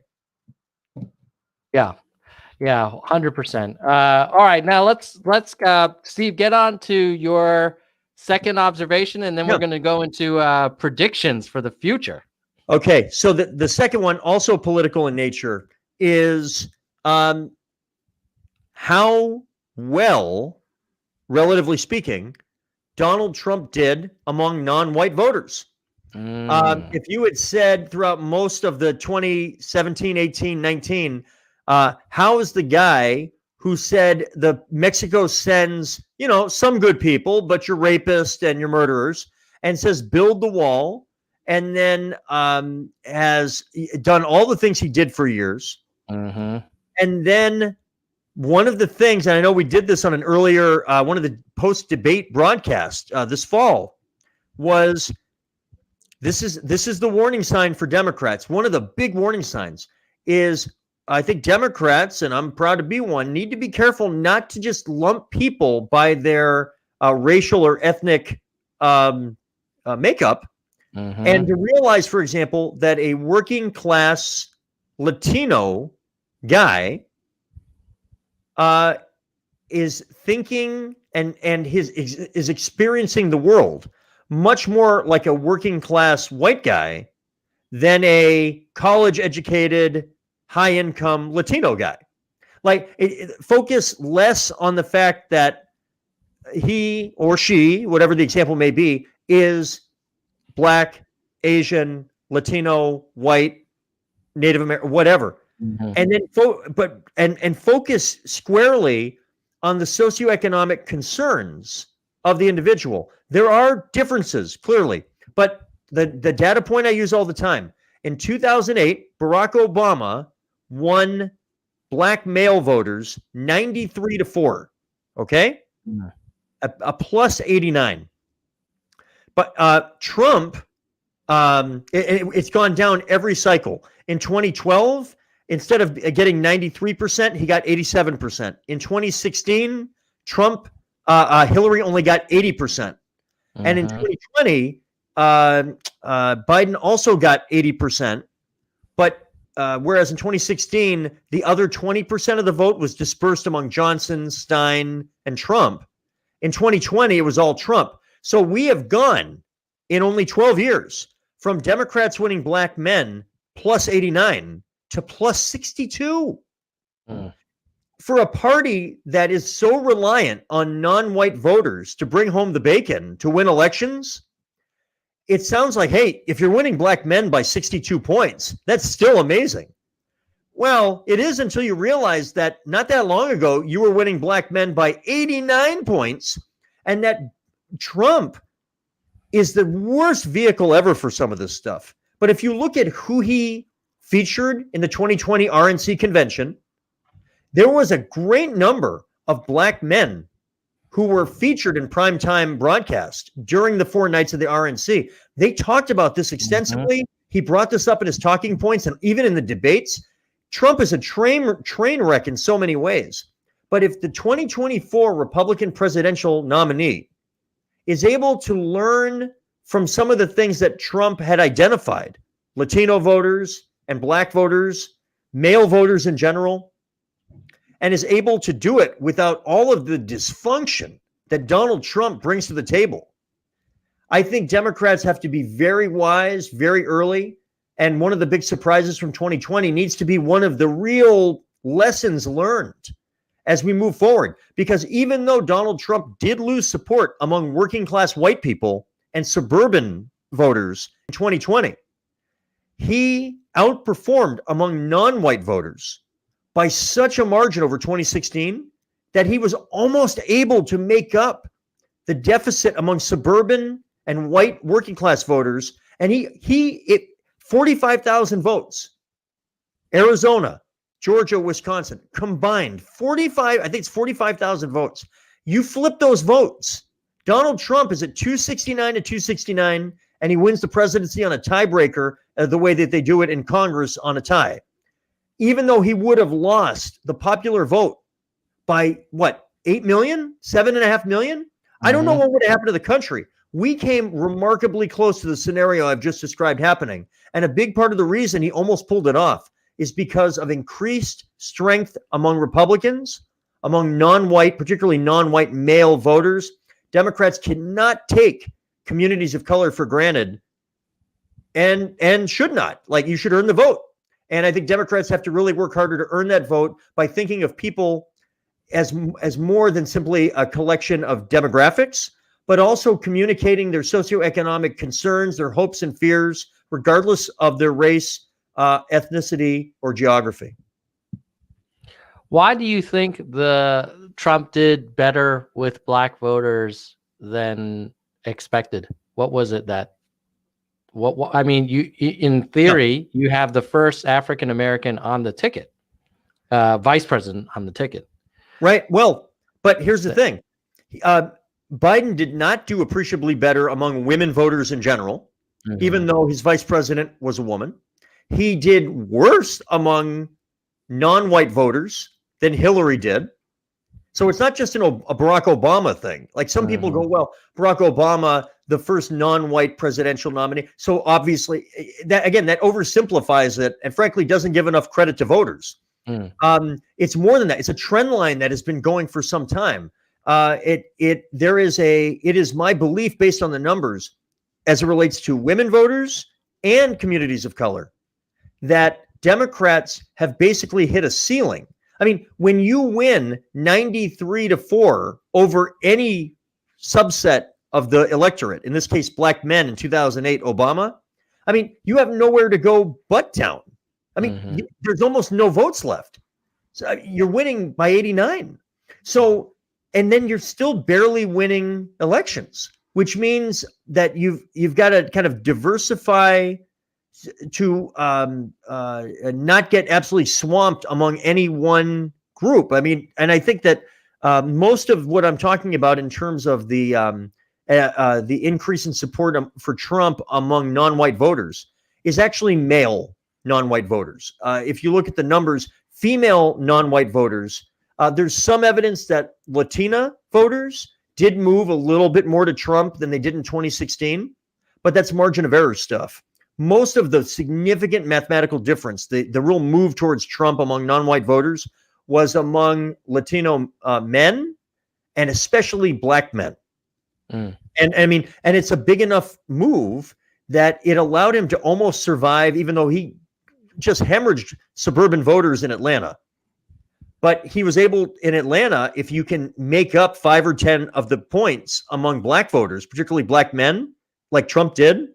S1: Yeah, 100%. All right, now let's Steve, get on to your second observation, and then we're going to go into predictions for the future.
S4: Okay, so the second one, also political in nature, is how well, relatively speaking, Donald Trump did among non-white voters. If you had said throughout most of the 2017, 18, 19, how is the guy who said the Mexico sends, some good people, but you're rapists and you're murderers, and says build the wall, and then has done all the things he did for years. And then one of the things, and I know we did this on an earlier, one of the post-debate broadcasts this fall, was this is the warning sign for Democrats. One of the big warning signs is, I think Democrats, and I'm proud to be one, need to be careful not to just lump people by their racial or ethnic makeup, and to realize, for example, that a working class Latino guy is thinking and is experiencing the world much more like a working class white guy than a college educated, high income Latino guy. Like, focus less on the fact that he or she, whatever the example may be, is Black, Asian, Latino, white, Native American, whatever. And then focus squarely on the socioeconomic concerns of the individual. There are differences, clearly, but the data point I use all the time, in 2008, Barack Obama won Black male voters 93-4. Okay? A plus 89. But Trump, it's gone down every cycle. In 2012, instead of getting 93%, he got 87%. In 2016, Hillary only got 80%. And in 2020, Biden also got 80%. But whereas in 2016, the other 20% of the vote was dispersed among Johnson, Stein, and Trump. In 2020, it was all Trump. So we have gone in only 12 years from Democrats winning Black men plus 89 to plus 62. For a party that is so reliant on non-white voters to bring home the bacon to win elections, it sounds like, hey, if you're winning Black men by 62 points, that's still amazing. Well, it is until you realize that not that long ago, you were winning Black men by 89 points, and that Trump is the worst vehicle ever for some of this stuff. But if you look at who he featured in the 2020 RNC convention, there was a great number of Black men who were featured in primetime broadcast during the 4 nights of the RNC. They talked about this extensively. He brought this up in his talking points, and even in the debates. Trump is a train wreck in so many ways. But if the 2024 Republican presidential nominee is able to learn from some of the things that Trump had identified, Latino voters and Black voters, male voters in general, and is able to do it without all of the dysfunction that Donald Trump brings to the table. I think Democrats have to be very wise, very early. And one of the big surprises from 2020 needs to be one of the real lessons learned as we move forward. Because even though Donald Trump did lose support among working class white people and suburban voters in 2020, he outperformed among non-white voters by such a margin over 2016 that he was almost able to make up the deficit among suburban and white working class voters. And it 45,000 votes. Arizona, Georgia, Wisconsin combined 45, I think it's 45,000 votes. You flip those votes. Donald Trump is at 269 to 269, and he wins the presidency on a tiebreaker, the way that they do it in Congress on a tie. Even though he would have lost the popular vote by what, 8 million, 7.5 million? I don't know what would have happened to the country. We came remarkably close to the scenario I've just described happening. And a big part of the reason he almost pulled it off is because of increased strength among Republicans, among non-white, particularly non-white male voters. Democrats cannot take communities of color for granted and should not. Like, you should earn the vote. And I think Democrats have to really work harder to earn that vote by thinking of people as more than simply a collection of demographics, but also communicating their socioeconomic concerns, their hopes and fears, regardless of their race, ethnicity, or geography.
S1: Why do you think the Trump did better with black voters than expected? What was it that? What I mean, you in theory, you have the first African American on the ticket, vice president on the ticket,
S4: right? Well, but here's the thing: Biden did not do appreciably better among women voters in general, even though his vice president was a woman. He did worse among non-white voters than Hillary did. So it's not just a Barack Obama thing. Like, some people go, well, Barack Obama, the first non-white presidential nominee. So obviously, that oversimplifies it and frankly doesn't give enough credit to voters. It's more than that. It's a trend line that has been going for some time. It is my belief, based on the numbers, as it relates to women voters and communities of color, that Democrats have basically hit a ceiling. I mean, when you win 93-4 over any subset of the electorate, in this case, black men in 2008, Obama, I mean, you have nowhere to go but down. I mean, there's almost no votes left. So you're winning by 89. So, and then you're still barely winning elections, which means that you've got to kind of diversify to not get absolutely swamped among any one group. I mean, and I think that most of what I'm talking about in terms of the increase in support for Trump among non-white voters is actually male non-white voters. If you look at the numbers, female non-white voters, there's some evidence that Latina voters did move a little bit more to Trump than they did in 2016, but that's margin of error stuff. Most of the significant mathematical difference, the real move towards Trump among non-white voters, was among Latino men, and especially black men. And I mean, and it's a big enough move that it allowed him to almost survive, even though he just hemorrhaged suburban voters in Atlanta. But he was able in Atlanta, if you can make up 5 or 10 of the points among black voters, particularly black men, like Trump did.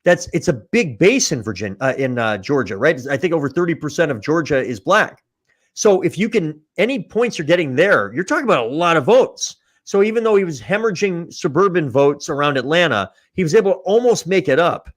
S4: It's a big base in Georgia, right? I think over 30% of Georgia is black. So if you can, any points you're getting there, you're talking about a lot of votes. So even though he was hemorrhaging suburban votes around Atlanta, he was able to almost make it up.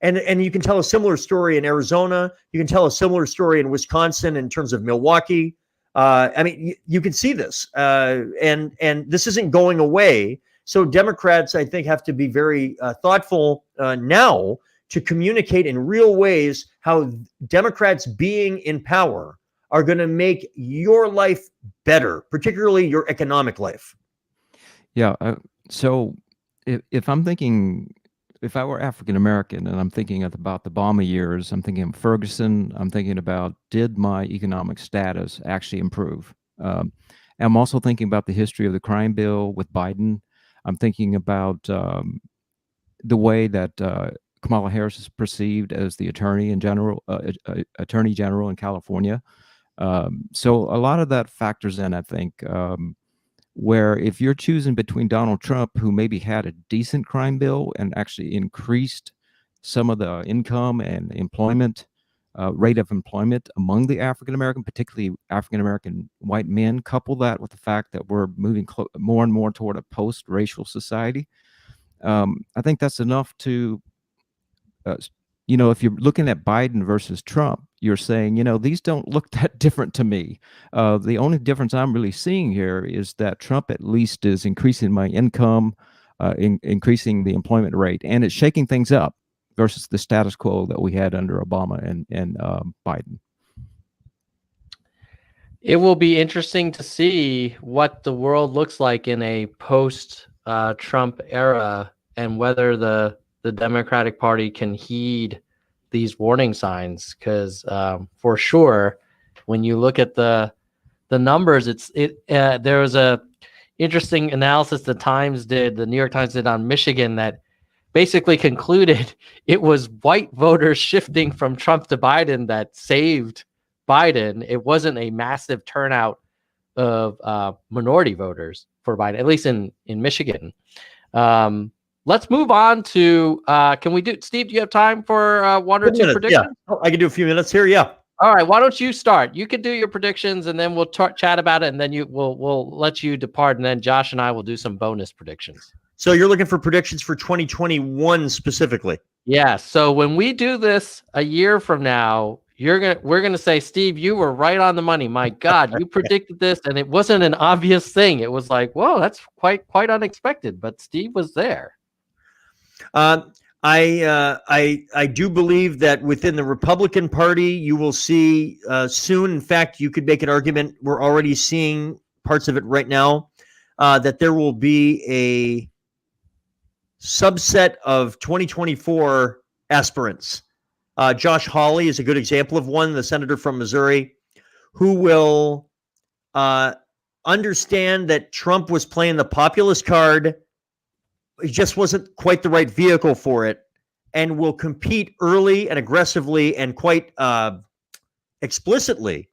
S4: And you can tell a similar story in Arizona. You can tell a similar story in Wisconsin in terms of Milwaukee. I mean, you can see this, and this isn't going away. So Democrats, I think, have to be very thoughtful now to communicate in real ways how Democrats being in power are going to make your life better, particularly your economic life.
S3: Yeah. So if I'm thinking, if I were African American and I'm thinking about the Obama years, I'm thinking of Ferguson. I'm thinking about, did my economic status actually improve? I'm also thinking about the history of the crime bill with Biden. I'm thinking about the way that Kamala Harris is perceived as the attorney general in California. So a lot of that factors in, I think, where if you're choosing between Donald Trump, who maybe had a decent crime bill and actually increased some of the income and employment rate of employment among the African-American, particularly African-American white men, couple that with the fact that we're moving more and more toward a post-racial society, I think that's enough to, if you're looking at Biden versus Trump, you're saying, these don't look that different to me. The only difference I'm really seeing here is that Trump at least is increasing my income, increasing the employment rate, and it's shaking things up versus the status quo that we had under Obama and Biden.
S1: It will be interesting to see what the world looks like in a post-Trump era, and whether the Democratic Party can heed these warning signs. Because for sure, when you look at the numbers, there was a interesting analysis the New York Times did on Michigan that basically concluded it was white voters shifting from Trump to Biden that saved Biden. It wasn't a massive turnout of minority voters for Biden, at least in Michigan. Let's move on to, Steve, do you have time for one or two predictions?
S4: Yeah, I can do a few minutes here, yeah.
S1: All right, why don't you start? You can do your predictions, and then we'll chat about it, and then we'll let you depart, and then Josh and I will do some bonus predictions.
S4: So you're looking for predictions for 2021 specifically?
S1: Yeah. So when we do this a year from now, we're gonna say, Steve, you were right on the money. My God, you predicted this, and it wasn't an obvious thing. It was like, whoa, that's quite unexpected. But Steve was there.
S4: I do believe that within the Republican Party, you will see soon. In fact, you could make an argument. We're already seeing parts of it right now, that there will be a subset of 2024 aspirants. Josh Hawley is a good example of one, the senator from Missouri, who will understand that Trump was playing the populist card. He just wasn't quite the right vehicle for it, and will compete early and aggressively and quite explicitly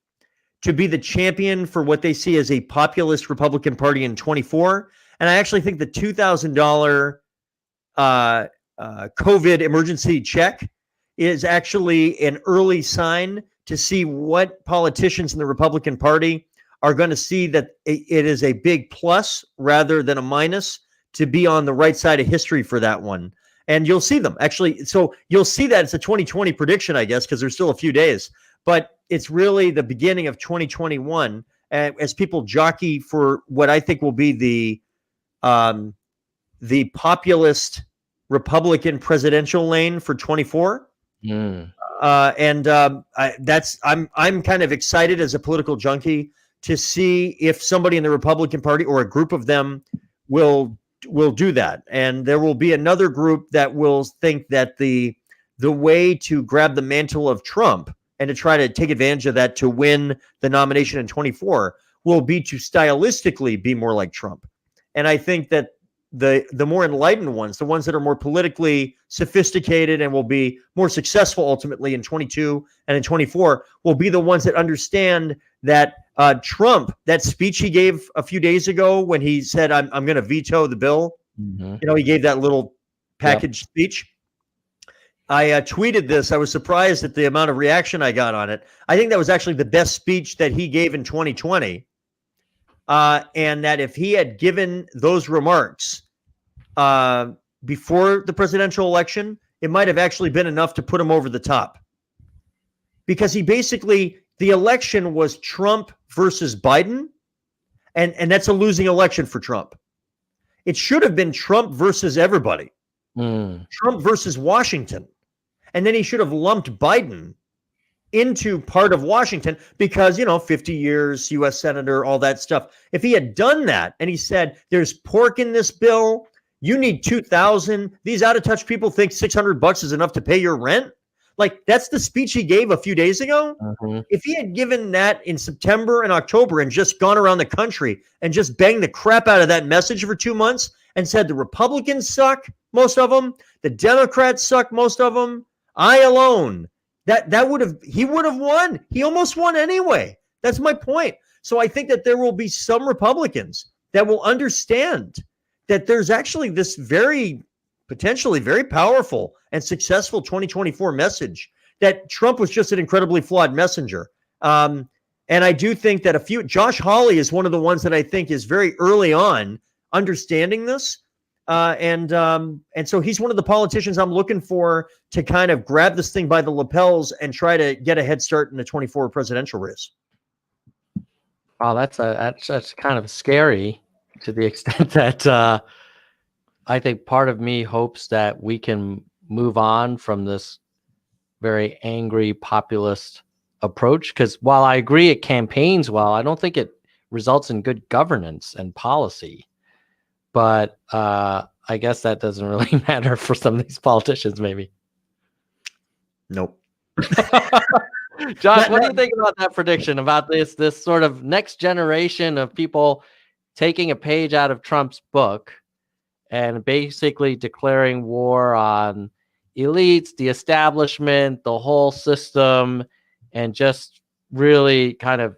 S4: to be the champion for what they see as a populist Republican Party in 24. And I actually think the $2,000 COVID emergency check is actually an early sign to see what politicians in the Republican Party are going to see, that it is a big plus rather than a minus to be on the right side of history for that one. And you'll see them actually. So you'll see that it's a 2020 prediction, I guess, because there's still a few days, but it's really the beginning of 2021 as people jockey for what I think will be the populist Republican presidential lane for 24. I'm kind of excited as a political junkie to see if somebody in the Republican Party or a group of them will do that. And there will be another group that will think that the way to grab the mantle of Trump and to try to take advantage of that to win the nomination in 24 will be to stylistically be more like Trump. And I think that the more enlightened ones, the ones that are more politically sophisticated and will be more successful ultimately in 22 and in 24, will be the ones that understand that Trump, that speech he gave a few days ago when he said, I'm going to veto the bill. Mm-hmm. He gave that little package speech. I tweeted this. I was surprised at the amount of reaction I got on it. I think that was actually the best speech that he gave in 2020. And that if he had given those remarks before the presidential election, it might have actually been enough to put him over the top. Because he basically, the election was Trump versus Biden, and that's a losing election for Trump. It should have been Trump versus everybody. Trump versus Washington. And then he should have lumped Biden into part of Washington because, 50 years, U.S. Senator, all that stuff. If he had done that and he said, there's pork in this bill, you need $2,000. These out-of-touch people think $600 is enough to pay your rent. Like, that's the speech he gave a few days ago. If he had given that in September and October and just gone around the country and just banged the crap out of that message for 2 months and said the Republicans suck, most of them, the Democrats suck, most of them, I alone, he would have won. He almost won anyway. That's my point. So I think that there will be some Republicans that will understand that there's actually this potentially very powerful and successful 2024 message, that Trump was just an incredibly flawed messenger. And I do think that Josh Hawley is one of the ones that I think is very early on understanding this. And so he's one of the politicians I'm looking for to kind of grab this thing by the lapels and try to get a head start in the 24 presidential race.
S1: Wow, that's kind of scary, to the extent that I think part of me hopes that we can move on from this very angry populist approach. Because while I agree it campaigns well, I don't think it results in good governance and policy. But I guess that doesn't really matter for some of these politicians, maybe.
S4: Nope.
S1: Josh, what do you think about that prediction, about this sort of next generation of people taking a page out of Trump's book and basically declaring war on elites, the establishment, the whole system, and just really kind of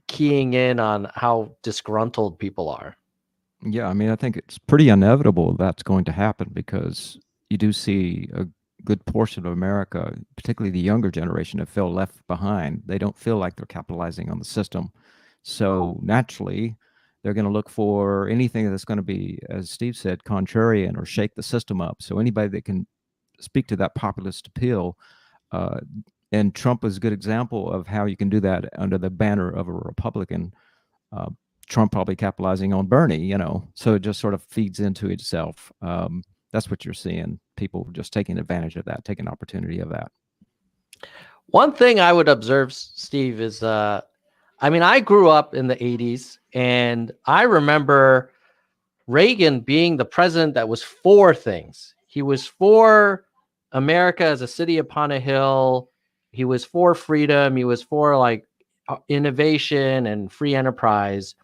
S1: keying in on how disgruntled people are?
S3: Yeah, I mean, I think it's pretty inevitable that's going to happen, because you do see a good portion of America, particularly the younger generation, have felt left behind. They don't feel like they're capitalizing on the system. So naturally, they're going to look for anything that's going to be, as Steve said, contrarian or shake the system up. So anybody that can speak to that populist appeal, and Trump is a good example of how you can do that under the banner of a Republican. Trump probably capitalizing on Bernie, so it just sort of feeds into itself. That's what you're seeing. People just taking advantage of that, taking opportunity of that.
S1: One thing I would observe, Steve, is, I grew up in the 80s, and I remember Reagan being the president that was for things. He was for America as a city upon a hill. He was for freedom. He was for innovation and free enterprise.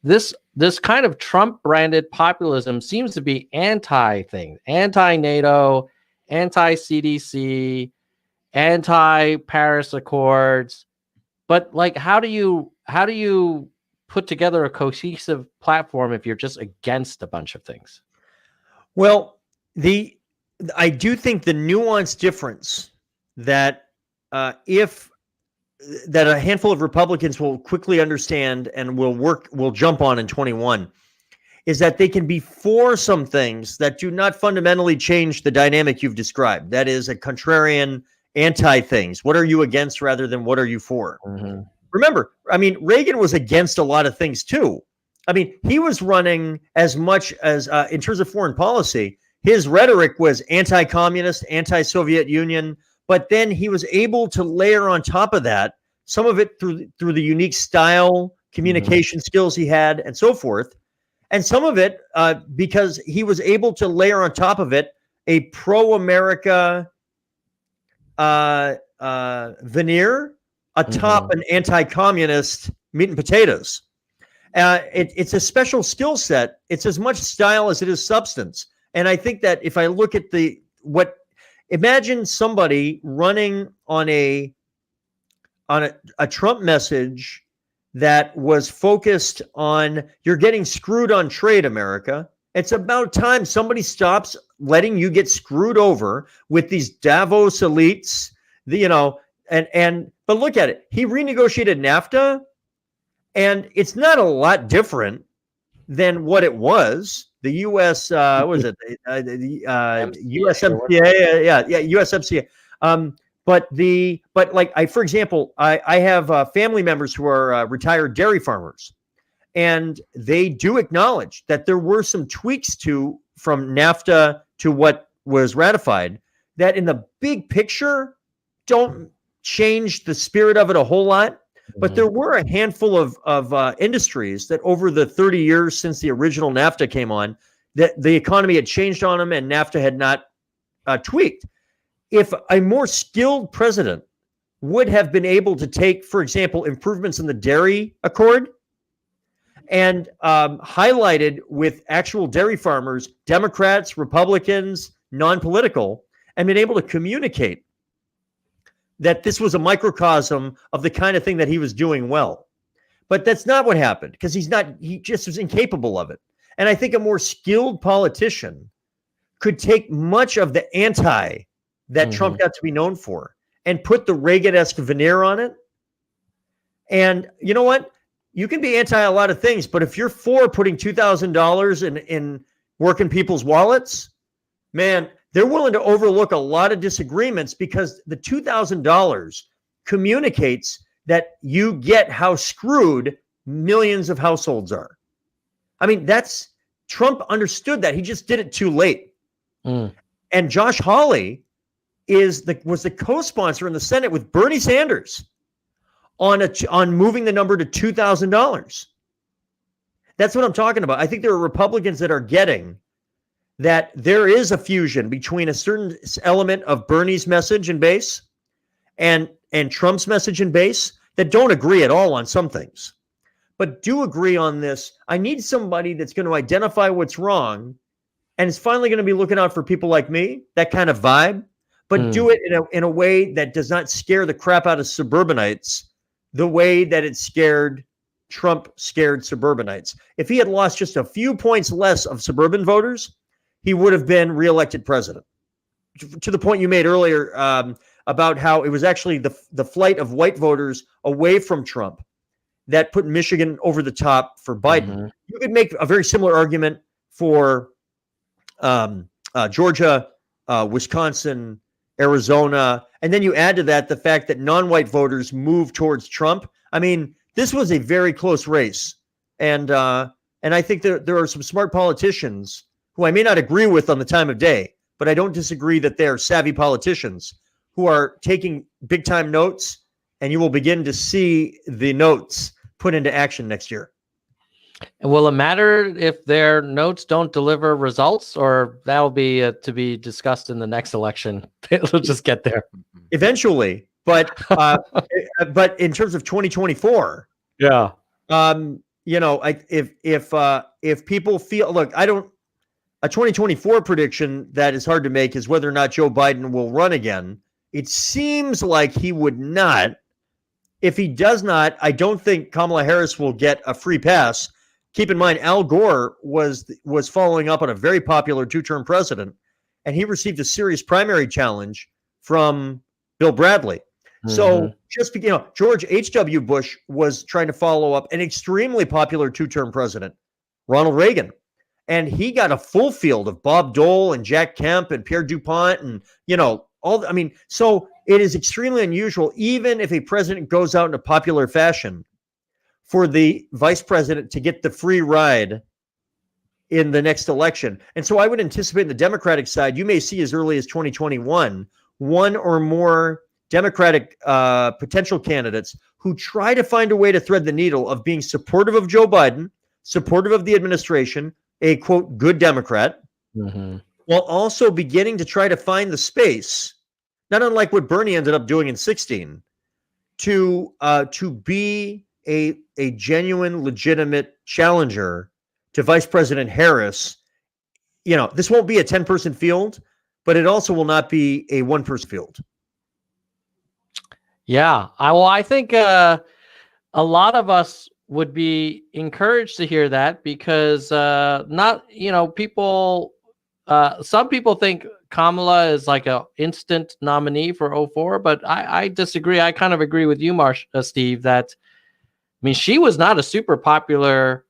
S1: This kind of Trump-branded populism seems to be anti-things, anti-NATO, anti-CDC, anti-Paris Accords. But how do you put together a cohesive platform if you're just against a bunch of things?
S4: Well, I do think the nuanced difference that that a handful of Republicans will quickly understand and will jump on in 21 is that they can be for some things that do not fundamentally change the dynamic you've described. That is a contrarian anti-things. What are you against rather than what are you for? Mm-hmm. Remember, Reagan was against a lot of things too. He was running as much as, in terms of foreign policy, his rhetoric was anti-communist, anti-Soviet Union, but then he was able to layer on top of that some of it through the unique style, communication skills he had, and so forth. And some of it because he was able to layer on top of it a pro-America veneer atop an anti-communist meat and potatoes. It's a special skill set. It's as much style as it is substance. And I think that if I look at imagine somebody running on a Trump message that was focused on, you're getting screwed on trade, America. It's about time somebody stops letting you get screwed over with these Davos elites, but look at it. He renegotiated NAFTA, and it's not a lot different than what it was. The U.S. What was it? The USMCA, USMCA. For example, I have family members who are retired dairy farmers, and they do acknowledge that there were some tweaks from NAFTA to what was ratified that in the big picture don't change the spirit of it a whole lot. But there were a handful of industries that over the 30 years since the original NAFTA came on, that the economy had changed on them and NAFTA had not tweaked. if a more skilled president would have been able to take, for example, improvements in the dairy accord and highlighted with actual dairy farmers, Democrats, Republicans, non-political, and been able to communicate that this was a microcosm of the kind of thing that he was doing well. But that's not what happened, because he just was incapable of it. And I think a more skilled politician could take much of the anti that Trump got to be known for and put the Reagan-esque veneer on it. And you know what? You can be anti a lot of things, but if you're for putting $2,000 in working people's wallets, man, they're willing to overlook a lot of disagreements, because the $2,000 communicates that you get how screwed millions of households are. I mean, Trump understood that. He just did it too late. And Josh Hawley was the co-sponsor in the Senate with Bernie Sanders on moving the number to $2,000. That's what I'm talking about. I think there are Republicans that are getting that there is a fusion between a certain element of Bernie's message and base and Trump's message and base that don't agree at all on some things, but do agree on this. I need somebody that's going to identify what's wrong and is finally going to be looking out for people like me, that kind of vibe, but do it in a way that does not scare the crap out of suburbanites the way that Trump scared suburbanites. If he had lost just a few points less of suburban voters, he would have been reelected president. To the point you made earlier about how it was actually the flight of white voters away from Trump that put Michigan over the top for Biden. You could make a very similar argument for Georgia, Wisconsin, Arizona, and then you add to that the fact that non-white voters move towards Trump. I mean, this was a very close race, and I think there are some smart politicians who I may not agree with on the time of day, but I don't disagree that they're savvy politicians who are taking big time notes, and you will begin to see the notes put into action next year.
S1: And will it matter if their notes don't deliver results, or that'll be to be discussed in the next election? It'll just get there
S4: eventually. But but in terms of 2024,
S1: yeah,
S4: you know, if people feel, look, a 2024 prediction that is hard to make is whether or not Joe Biden will run again. It seems like he would not. If he does not, I don't think Kamala Harris will get a free pass. Keep in mind, Al Gore was following up on a very popular two-term president, and he received a serious primary challenge from Bill Bradley. So just, you know, George H.W. Bush was trying to follow up an extremely popular two-term president, Ronald Reagan. And he got a full field of Bob Dole and Jack Kemp and Pierre DuPont and, you know, so it is extremely unusual, even if a president goes out in a popular fashion, for the vice president to get the free ride in the next election. And so I would anticipate in the Democratic side, you may see as early as 2021, one or more Democratic potential candidates who try to find a way to thread the needle of being supportive of Joe Biden, supportive of the administration, a quote, good Democrat, while also beginning to try to find the space, not unlike what Bernie ended up doing in 2016, to be a genuine, legitimate challenger to Vice President Harris. You know, this won't be a 10-person field, but it also will not be a one-person field.
S1: Yeah, I think a lot of us would be encouraged to hear that, because some people think Kamala is like a instant nominee for 04, but I disagree. I kind of agree with you, Steve, that, I mean, she was not a super popular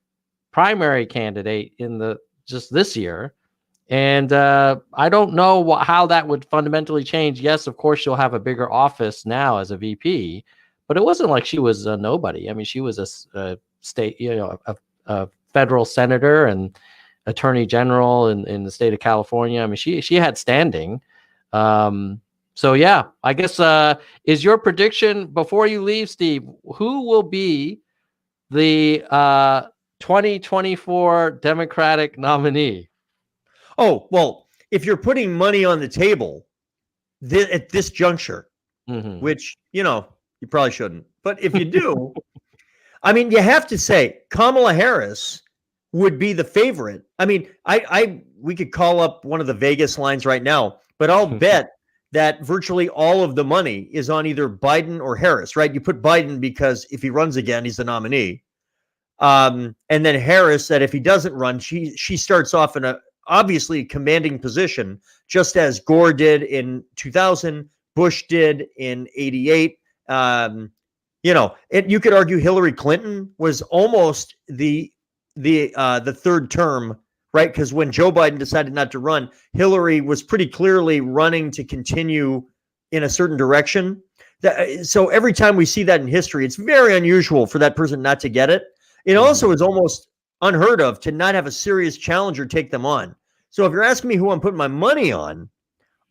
S1: primary candidate in just this year. And I don't know how that would fundamentally change. Yes, of course, she'll have a bigger office now as a VP, but it wasn't like she was a nobody. I mean, she was a state, a federal senator and attorney general in the state of California. I mean, she had standing. So yeah, I guess is your prediction, before you leave, Steve, who will be the 2024 Democratic nominee?
S4: Oh, well, if you're putting money on the table, at this juncture,
S1: Mhm.
S4: which, you probably shouldn't. But if you do, I mean, you have to say Kamala Harris would be the favorite. I mean, we could call up one of the Vegas lines right now, but I'll bet that virtually all of the money is on either Biden or Harris, right? You put Biden because if he runs again, he's the nominee. And then Harris, that if he doesn't run, she starts off in a obviously commanding position, just as Gore did in 2000, Bush did in 88. You could argue Hillary Clinton was almost the third term, right? Because when Joe Biden decided not to run, Hillary was pretty clearly running to continue in a certain direction. So every time we see that in history, it's very unusual for that person not to get it. It also is almost unheard of to not have a serious challenger take them on. So if you're asking me who I'm putting my money on,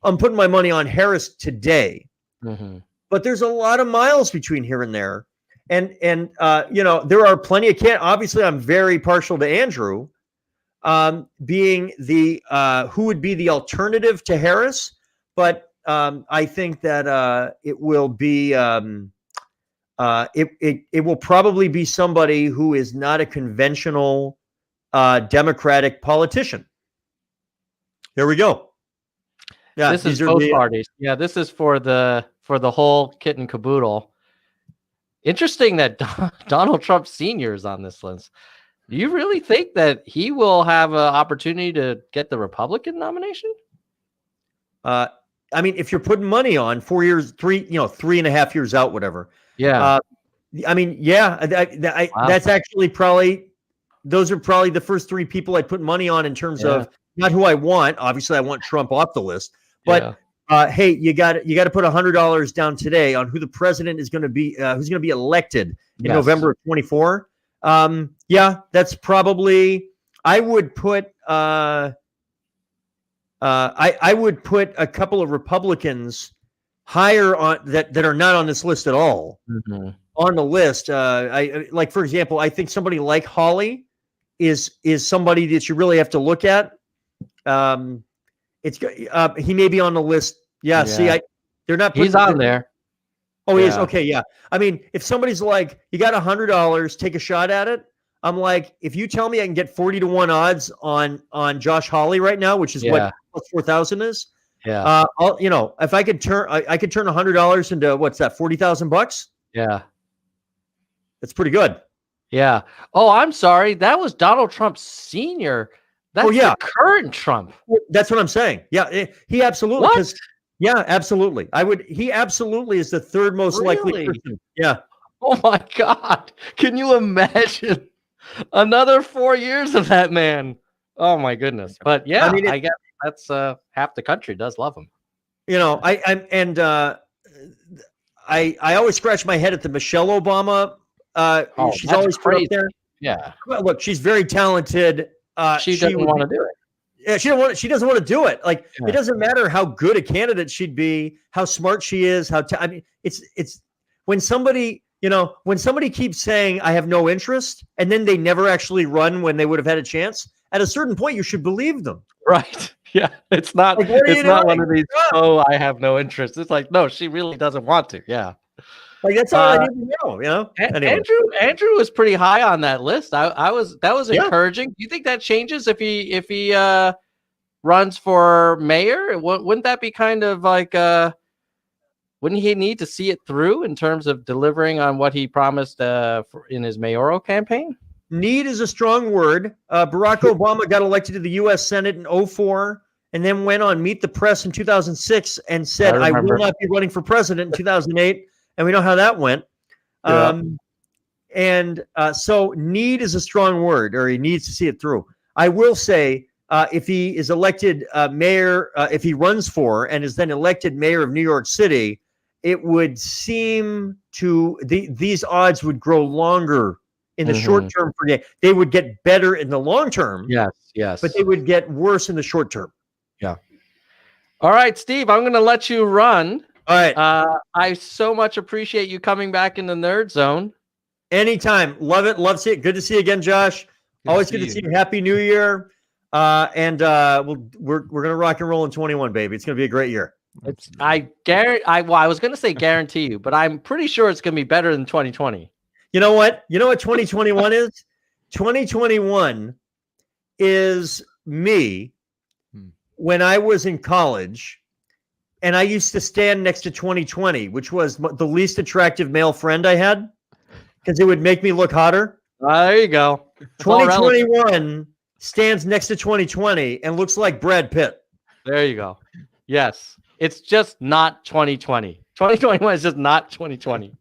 S4: I'm putting my money on Harris today.
S1: Mm-hmm.
S4: But there's a lot of miles between here and there. And there are plenty of obviously, I'm very partial to Andrew being the who would be the alternative to Harris. But I think that it will be it will probably be somebody who is not a conventional Democratic politician. There we go. Yeah,
S1: this is both parties. Yeah, this is for the whole kit and caboodle. Interesting that Donald Trump Sr. is on this list. Do you really think that he will have an opportunity to get the Republican nomination?
S4: I mean, if you're putting money on 4 years, 3.5 years out, whatever.
S1: Yeah.
S4: I mean, yeah,
S1: Wow.
S4: that's actually those are probably the first three people I'd put money on in terms of not who I want. Obviously, I want Trump off the list, but hey, you got to put $100 down today on who the president is going to be, who's going to be elected in November of 24. Yeah, that's probably. I would put. I would put a couple of Republicans higher on that are not on this list at all on the list. I for example, I think somebody like Hawley is somebody that you really have to look at. He may be on the list. Yeah. See, they're not.
S1: He's on there.
S4: Oh, he is. Okay. Yeah. I mean, if somebody's like, you got $100, take a shot at it. I'm like, if you tell me I can get 40-1 odds on Josh Hawley right now, which is what plus 4,000 is.
S1: Yeah.
S4: If I could turn $100 into what's that, $40,000?
S1: Yeah.
S4: That's pretty good.
S1: Yeah. Oh, I'm sorry. That was Donald Trump Sr. That's the current Trump.
S4: That's what I'm saying. Yeah. He absolutely.
S1: What?
S4: Yeah, absolutely. He absolutely is the third most likely person. Yeah.
S1: Oh my God. Can you imagine another 4 years of that man? Oh my goodness. But yeah, I guess that's half the country does love him.
S4: I always scratch my head at the Michelle Obama. She's always put up there.
S1: Yeah.
S4: Well, look, she's very talented.
S1: She doesn't want to do it.
S4: Yeah, she doesn't want to do it. Like it doesn't matter how good a candidate she'd be, how smart she is, I mean, it's when somebody keeps saying I have no interest, and then they never actually run when they would have had a chance. At a certain point, you should believe them.
S1: Right. Yeah. It's not.
S4: Like,
S1: it's not one of these. Oh, I have no interest. It's like, no, she really doesn't want to. Yeah.
S4: Like that's all I need to know. You know. Anyway.
S1: Andrew was pretty high on that list. That was encouraging. Do you think that changes if he runs for mayor? Wouldn't that be kind of like wouldn't he need to see it through in terms of delivering on what he promised in his mayoral campaign?
S4: Need is a strong word. Barack Obama got elected to the U.S. Senate in 2004 and then went on Meet the Press in 2006 and said, I will not be running for president in 2008. And we know how that went. So need is a strong word, or he needs to see it through. I will say, if he is elected mayor, if he runs for and is then elected mayor of New York City, it would seem these odds would grow longer in the short term. They would get better in the long term.
S1: Yes.
S4: But they would get worse in the short term.
S1: Yeah. All right, Steve, I'm going to let you run.
S4: All right.
S1: I so much appreciate you coming back in the Nerd Zone.
S4: Anytime. Love it. Love to see it. Good to see you again, Josh. Always good to see you. Happy New Year. We're going to rock and roll in 21, baby. It's going to be a great year.
S1: I guarantee. I was going to say guarantee you, but I'm pretty sure it's going to be better than 2020.
S4: You know what? You know what 2021 is? 2021 is me when I was in college, and I used to stand next to 2020, which was the least attractive male friend I had, because it would make me look hotter.
S1: There you go.
S4: 2021 stands next to 2020 and looks like Brad Pitt.
S1: There you go. Yes. It's just not 2020. 2021 is just not 2020.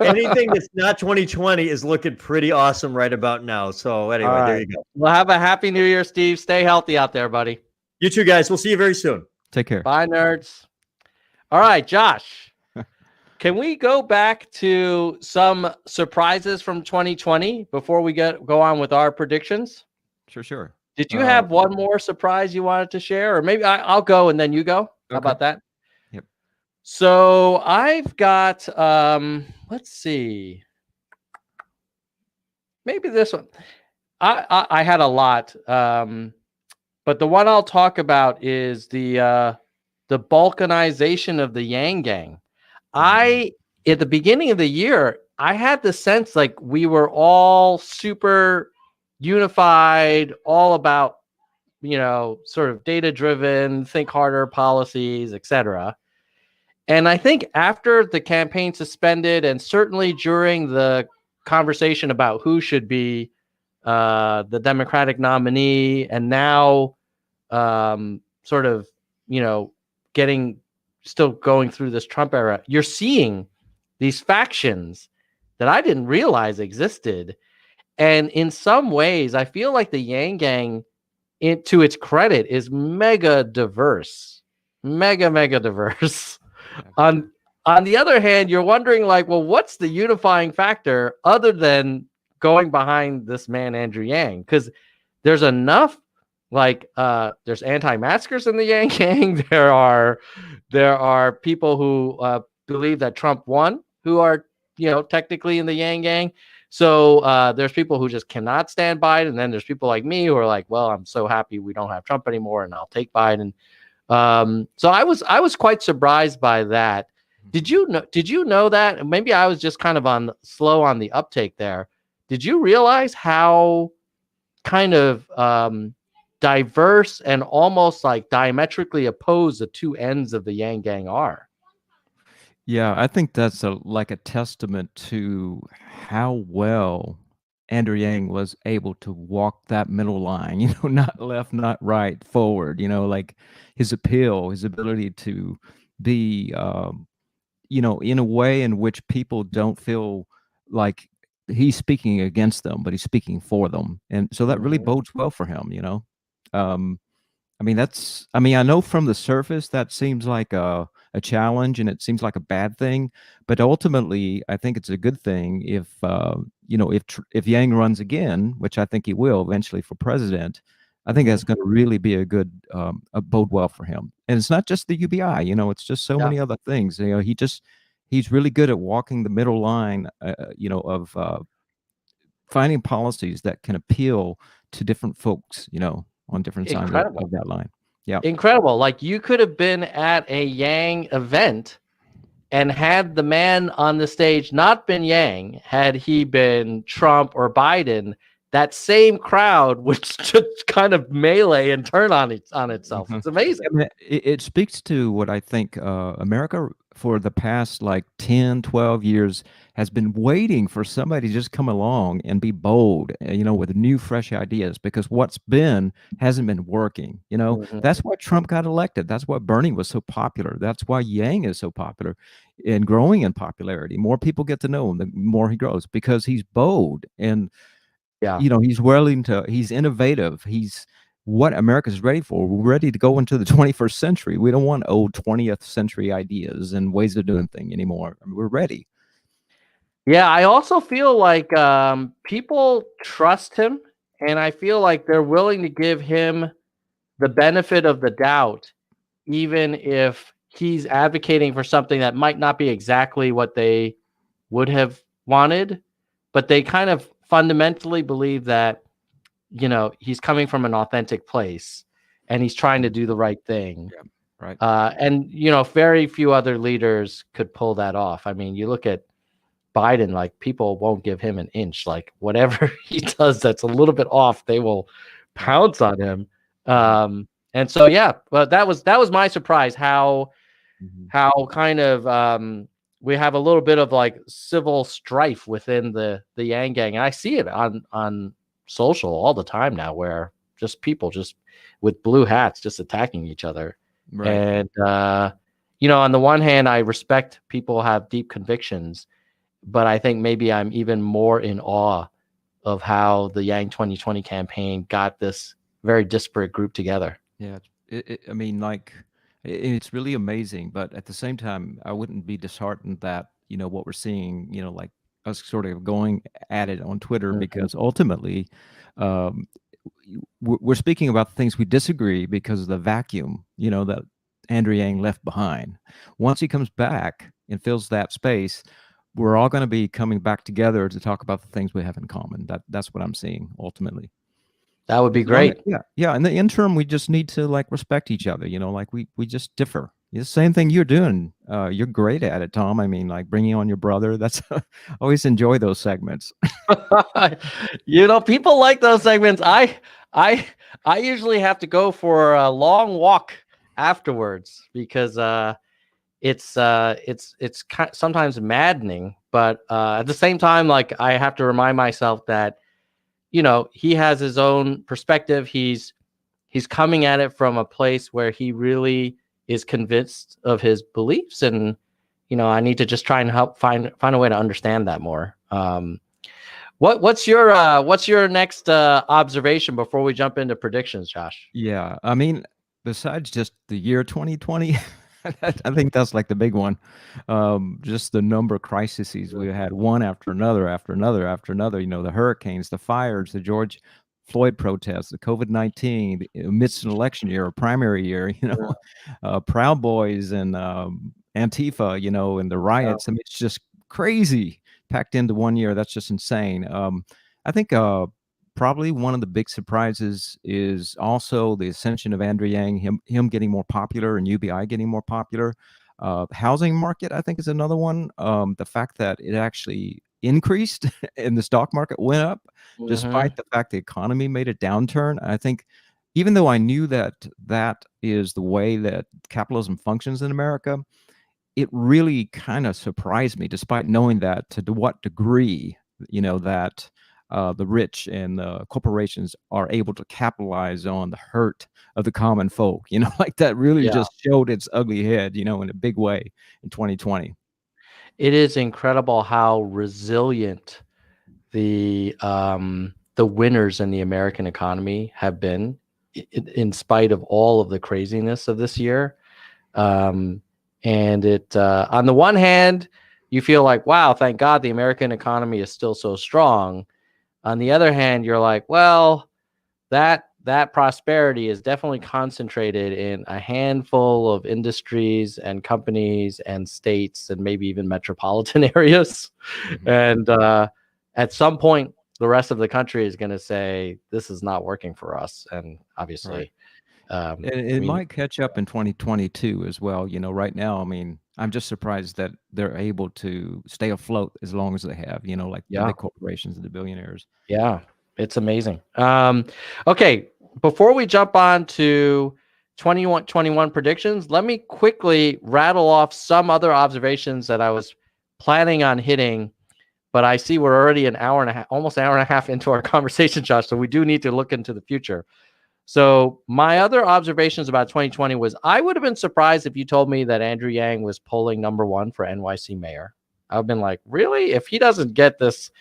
S4: Anything that's not 2020 is looking pretty awesome right about now. So anyway, there you go.
S1: Well, have a happy New Year, Steve. Stay healthy out there, buddy.
S4: You too, guys. We'll see you very soon.
S3: Take care.
S1: Bye, nerds. All right, Josh. Can we go back to some surprises from 2020 before we go on with our predictions?
S3: Sure.
S1: Did you have one more surprise you wanted to share? Or maybe I'll go and then you go. How about that?
S3: Yep.
S1: So I've got, let's see. Maybe this one. I had a lot. But the one I'll talk about is the balkanization of the Yang Gang. At the beginning of the year, I had the sense like we were all super unified, all about, sort of data-driven, think harder policies, etc. And I think after the campaign suspended, and certainly during the conversation about who should be the Democratic nominee, and now sort of, still going through this Trump era, you're seeing these factions that I didn't realize existed. And in some ways, I feel like the Yang Gang, to its credit, is mega diverse. Mega diverse. On the other hand, you're wondering, like, well, what's the unifying factor other than going behind this man, Andrew Yang? Because there's enough, there's anti-maskers in the Yang Gang. There are people who believe that Trump won, who are, technically in the Yang Gang. So there's people who just cannot stand Biden, and then there's people like me who are like, well, I'm so happy we don't have Trump anymore, and I'll take Biden. So I was quite surprised by that. Did you know that? Maybe I was just kind of slow on the uptake there. Did you realize how kind of diverse and almost like diametrically opposed the two ends of the Yang Gang are?
S3: Yeah, I think that's a testament to how well Andrew Yang was able to walk that middle line, not left, not right, forward, like his appeal, his ability to be, in a way in which people don't feel like he's speaking against them, but he's speaking for them. And so that really bodes well for him, I know from the surface that seems like a challenge, and it seems like a bad thing, but ultimately I think it's a good thing if Yang runs again, which I think he will eventually for president. I think that's going to really be a good bode well for him. And it's not just the UBI, it's just so many other things. He's really good at walking the middle line, of finding policies that can appeal to different folks, on different sides of that line. Yeah.
S1: Incredible. Like, you could have been at a Yang event and had the man on the stage not been Yang, had he been Trump or Biden, that same crowd would just kind of melee and turn on itself. It's amazing.
S3: It speaks to what I think America for the past 10, 12 years has been waiting for somebody to just come along and be bold, with new, fresh ideas, because what's hasn't been working. That's why Trump got elected. That's why Bernie was so popular. That's why Yang is so popular and growing in popularity. More people get to know him, the more he grows, because he's bold and he's innovative. He's what America's ready for. We're ready to go into the 21st century. We don't want old 20th century ideas and ways of doing things anymore. We're ready.
S1: Yeah, I also feel like people trust him, and I feel like they're willing to give him the benefit of the doubt, even if he's advocating for something that might not be exactly what they would have wanted, but they kind of fundamentally believe that, he's coming from an authentic place and he's trying to do the right thing.
S3: Right.
S1: And very few other leaders could pull that off. I mean, you look at Biden, like people won't give him an inch. Like whatever he does that's a little bit off, they will pounce on him. And so but that was my surprise how kind of we have a little bit of like civil strife within the Yang gang. And I see it on social all the time now, where just people just with blue hats just attacking each other. Right. And on the one hand, I respect people have deep convictions, but I think maybe I'm even more in awe of how the Yang 2020 campaign got this very disparate group together.
S3: Yeah, I mean, like, it's really amazing, but at the same time, I wouldn't be disheartened that, what we're seeing, like us sort of going at it on Twitter, because ultimately, we're speaking about the things we disagree because of the vacuum, that Andrew Yang left behind. Once he comes back and fills that space, we're all going to be coming back together to talk about the things we have in common. That's what I'm seeing ultimately.
S1: That would be great.
S3: Yeah. In the interim, we just need to like respect each other. Like we just differ. The same thing you're doing. You're great at it, Tom. I mean, like bringing on your brother. That's I always enjoy those segments.
S1: People like those segments. I usually have to go for a long walk afterwards because it's sometimes maddening, but at the same time, like I have to remind myself that he has his own perspective. He's coming at it from a place where he really is convinced of his beliefs, and I need to just try and help find a way to understand that more. What's your next observation before we jump into predictions, Josh?
S3: Yeah, I mean, besides just the year 2020, I think that's like the big one. Just the number of crises we had, one after another, after another, after another. The hurricanes, the fires, the George Floyd protests, the COVID-19, amidst an election year, a primary year. Proud Boys and Antifa, and the riots. I mean, it's just crazy packed into 1 year. That's just insane. I think probably one of the big surprises is also the ascension of Andrew Yang, him getting more popular and UBI getting more popular. Housing market, I think, is another one. The fact that it actually increased and the stock market went up, despite the fact the economy made a downturn. I think even though I knew that that is the way that capitalism functions in America, it really kind of surprised me, despite knowing that, to what degree, that the rich and the corporations are able to capitalize on the hurt of the common folk. Like that really just showed its ugly head, in a big way in 2020.
S1: It is incredible how resilient the winners in the American economy have been, in spite of all of the craziness of this year. And it, on the one hand, you feel like, wow, thank God the American economy is still so strong. On the other hand, you're like, well, that prosperity is definitely concentrated in a handful of industries and companies and states and maybe even metropolitan areas. And at some point, the rest of the country is going to say, this is not working for us. And obviously,
S3: it might catch up in 2022 as well. Right now, I mean, I'm just surprised that they're able to stay afloat as long as they have, like the big corporations and the billionaires.
S1: Yeah, it's amazing. Okay, before we jump on to 21 predictions, let me quickly rattle off some other observations that I was planning on hitting, but I see we're already almost an hour and a half into our conversation, Josh, so we do need to look into the future. So my other observations about 2020 was, I would have been surprised if you told me that Andrew Yang was polling #1 for NYC mayor. I've been like, really? If he doesn't get this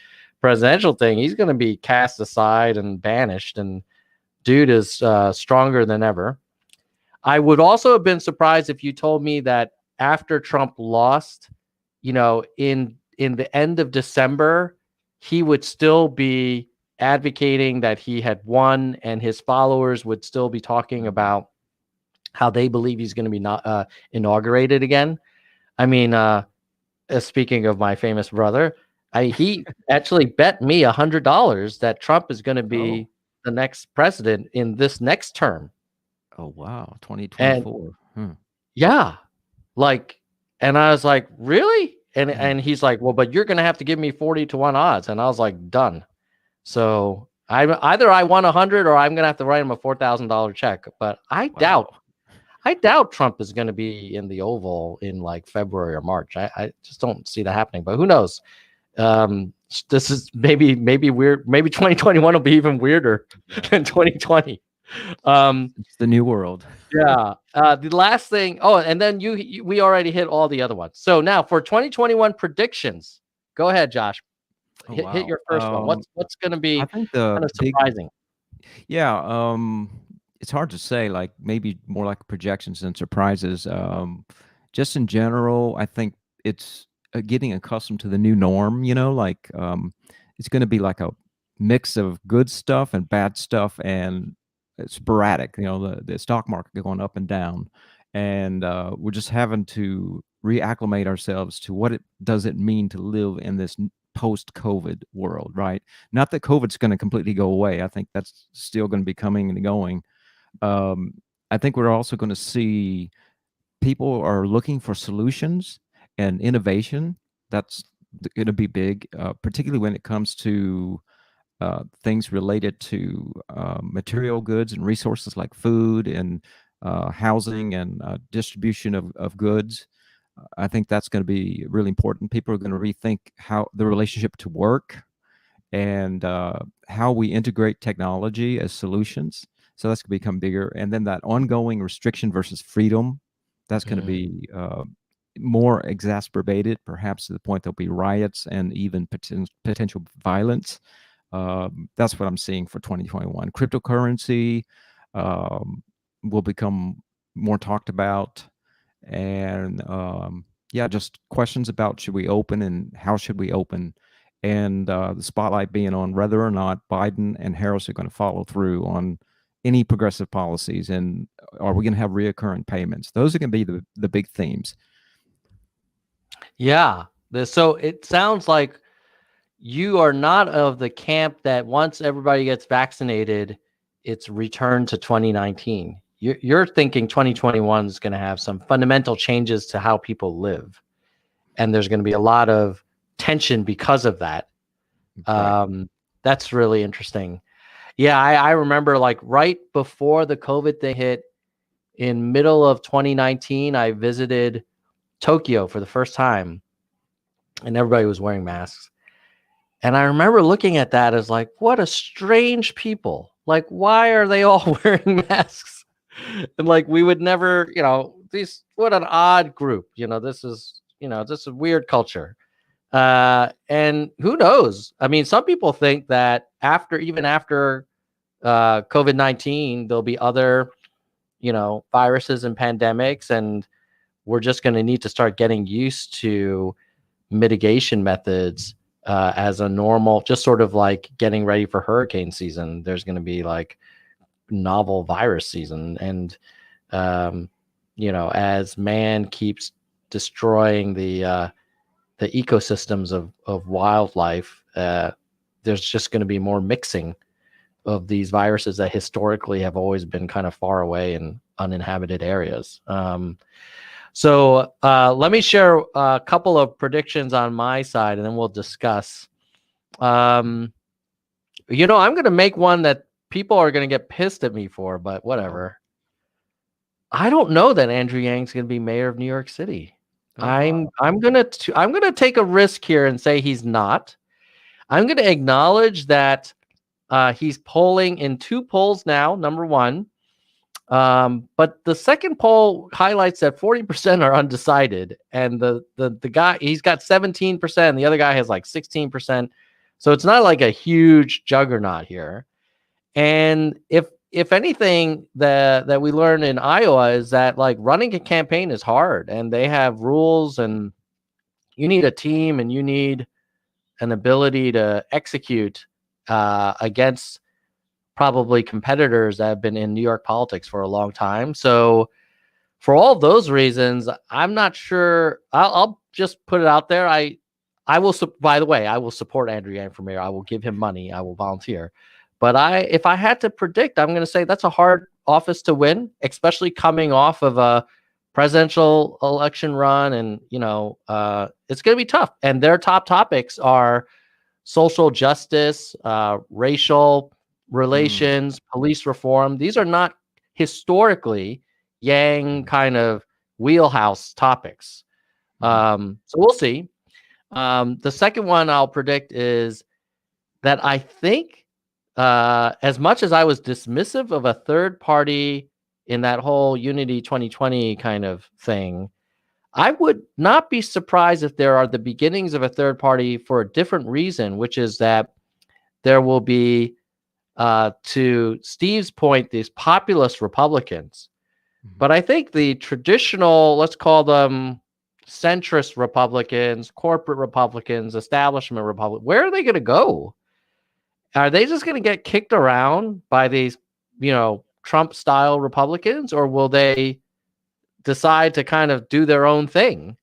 S1: presidential thing, he's going to be cast aside and banished, and dude is stronger than ever. I would also have been surprised if you told me that after Trump lost, in the end of December, he would still be advocating that he had won, and his followers would still be talking about how they believe he's going to be inaugurated again. I mean, speaking of my famous brother, he actually bet me $100 that Trump is going to be the next president in this next term.
S3: Oh, wow. 2024.
S1: Yeah. Like, and I was like, really? And he's like, well, but you're going to have to give me 40-1 odds. And I was like, done. So either I won 100 or I'm going to have to write him a $4,000 check. But I doubt Trump is going to be in the Oval in like February or March. I just don't see that happening, but who knows? This is maybe weird. Maybe 2021 will be even weirder than 2020.
S3: It's the new world.
S1: Yeah. The last thing. Oh, and then we already hit all the other ones. So now for 2021 predictions, go ahead, Josh. Hit your first one. What's going to be
S3: I think
S1: kind of surprising?
S3: It's hard to say. Like maybe more like projections than surprises. Just in general, I think it's getting accustomed to the new norm. It's going to be like a mix of good stuff and bad stuff, and sporadic. The stock market going up and down, and we're just having to reacclimate ourselves to what does it mean to live in this post-COVID world, right? Not that COVID's going to completely go away. I think that's still going to be coming and going. I think we're also going to see people are looking for solutions and innovation. That's going to be big, particularly when it comes to things related to material goods and resources like food and housing and distribution of goods. I think that's going to be really important. People are going to rethink how the relationship to work and how we integrate technology as solutions. So that's going to become bigger. And then that ongoing restriction versus freedom, that's going to be more exacerbated, perhaps to the point there'll be riots and even potential violence. That's what I'm seeing for 2021. Cryptocurrency will become more talked about. And just questions about should we open and how should we open, and the spotlight being on whether or not Biden and Harris are going to follow through on any progressive policies, and are we going to have reoccurring payments? Those are going to be the big themes.
S1: Yeah. So it sounds like you are not of the camp that once everybody gets vaccinated, it's returned to 2019. You're thinking 2021 is going to have some fundamental changes to how people live. And there's going to be a lot of tension because of that. Right. That's really interesting. Yeah, I remember like right before the COVID thing hit in middle of 2019, I visited Tokyo for the first time and everybody was wearing masks. And I remember looking at that as like, what a strange people. Like, why are they all wearing masks? And like, we would never, what an odd group, this is a weird culture. And who knows? I mean, some people think that after COVID-19, there'll be other, viruses and pandemics, and we're just going to need to start getting used to mitigation methods as a normal, just sort of like getting ready for hurricane season. There's going to be like novel virus season, and as man keeps destroying the ecosystems of wildlife, there's just going to be more mixing of these viruses that historically have always been kind of far away in uninhabited areas. So let me share a couple of predictions on my side, and then we'll discuss. I'm going to make one that people are going to get pissed at me for, but whatever. I don't know that Andrew Yang's going to be mayor of New York City. I'm going to take a risk here and say he's not. I'm going to acknowledge that he's polling in 2 polls now, number one. But the second poll highlights that 40% are undecided, and the guy, he's got 17%, and the other guy has like 16%. So it's not like a huge juggernaut here. And if anything that we learned in Iowa is that like running a campaign is hard, and they have rules, and you need a team, and you need an ability to execute against probably competitors that have been in New York politics for a long time. So for all those reasons, I'm not sure. I'll just put it out there. I will, by the way, I will support Andrew Yang for mayor. I will give him money. I will volunteer. But if I had to predict, I'm going to say that's a hard office to win, especially coming off of a presidential election run, and it's going to be tough. And their top topics are social justice, racial relations, police reform. These are not historically Yang kind of wheelhouse topics. So we'll see. The second one I'll predict is that I think, as much as I was dismissive of a third party in that whole Unity 2020 kind of thing, I would not be surprised if there are the beginnings of a third party for a different reason, which is that there will be, to Steve's point, these populist Republicans. But I think the traditional, let's call them centrist Republicans, corporate Republicans, establishment Republicans, where are they going to go? Are they just going to get kicked around by these, Trump-style Republicans, or will they decide to kind of do their own thing?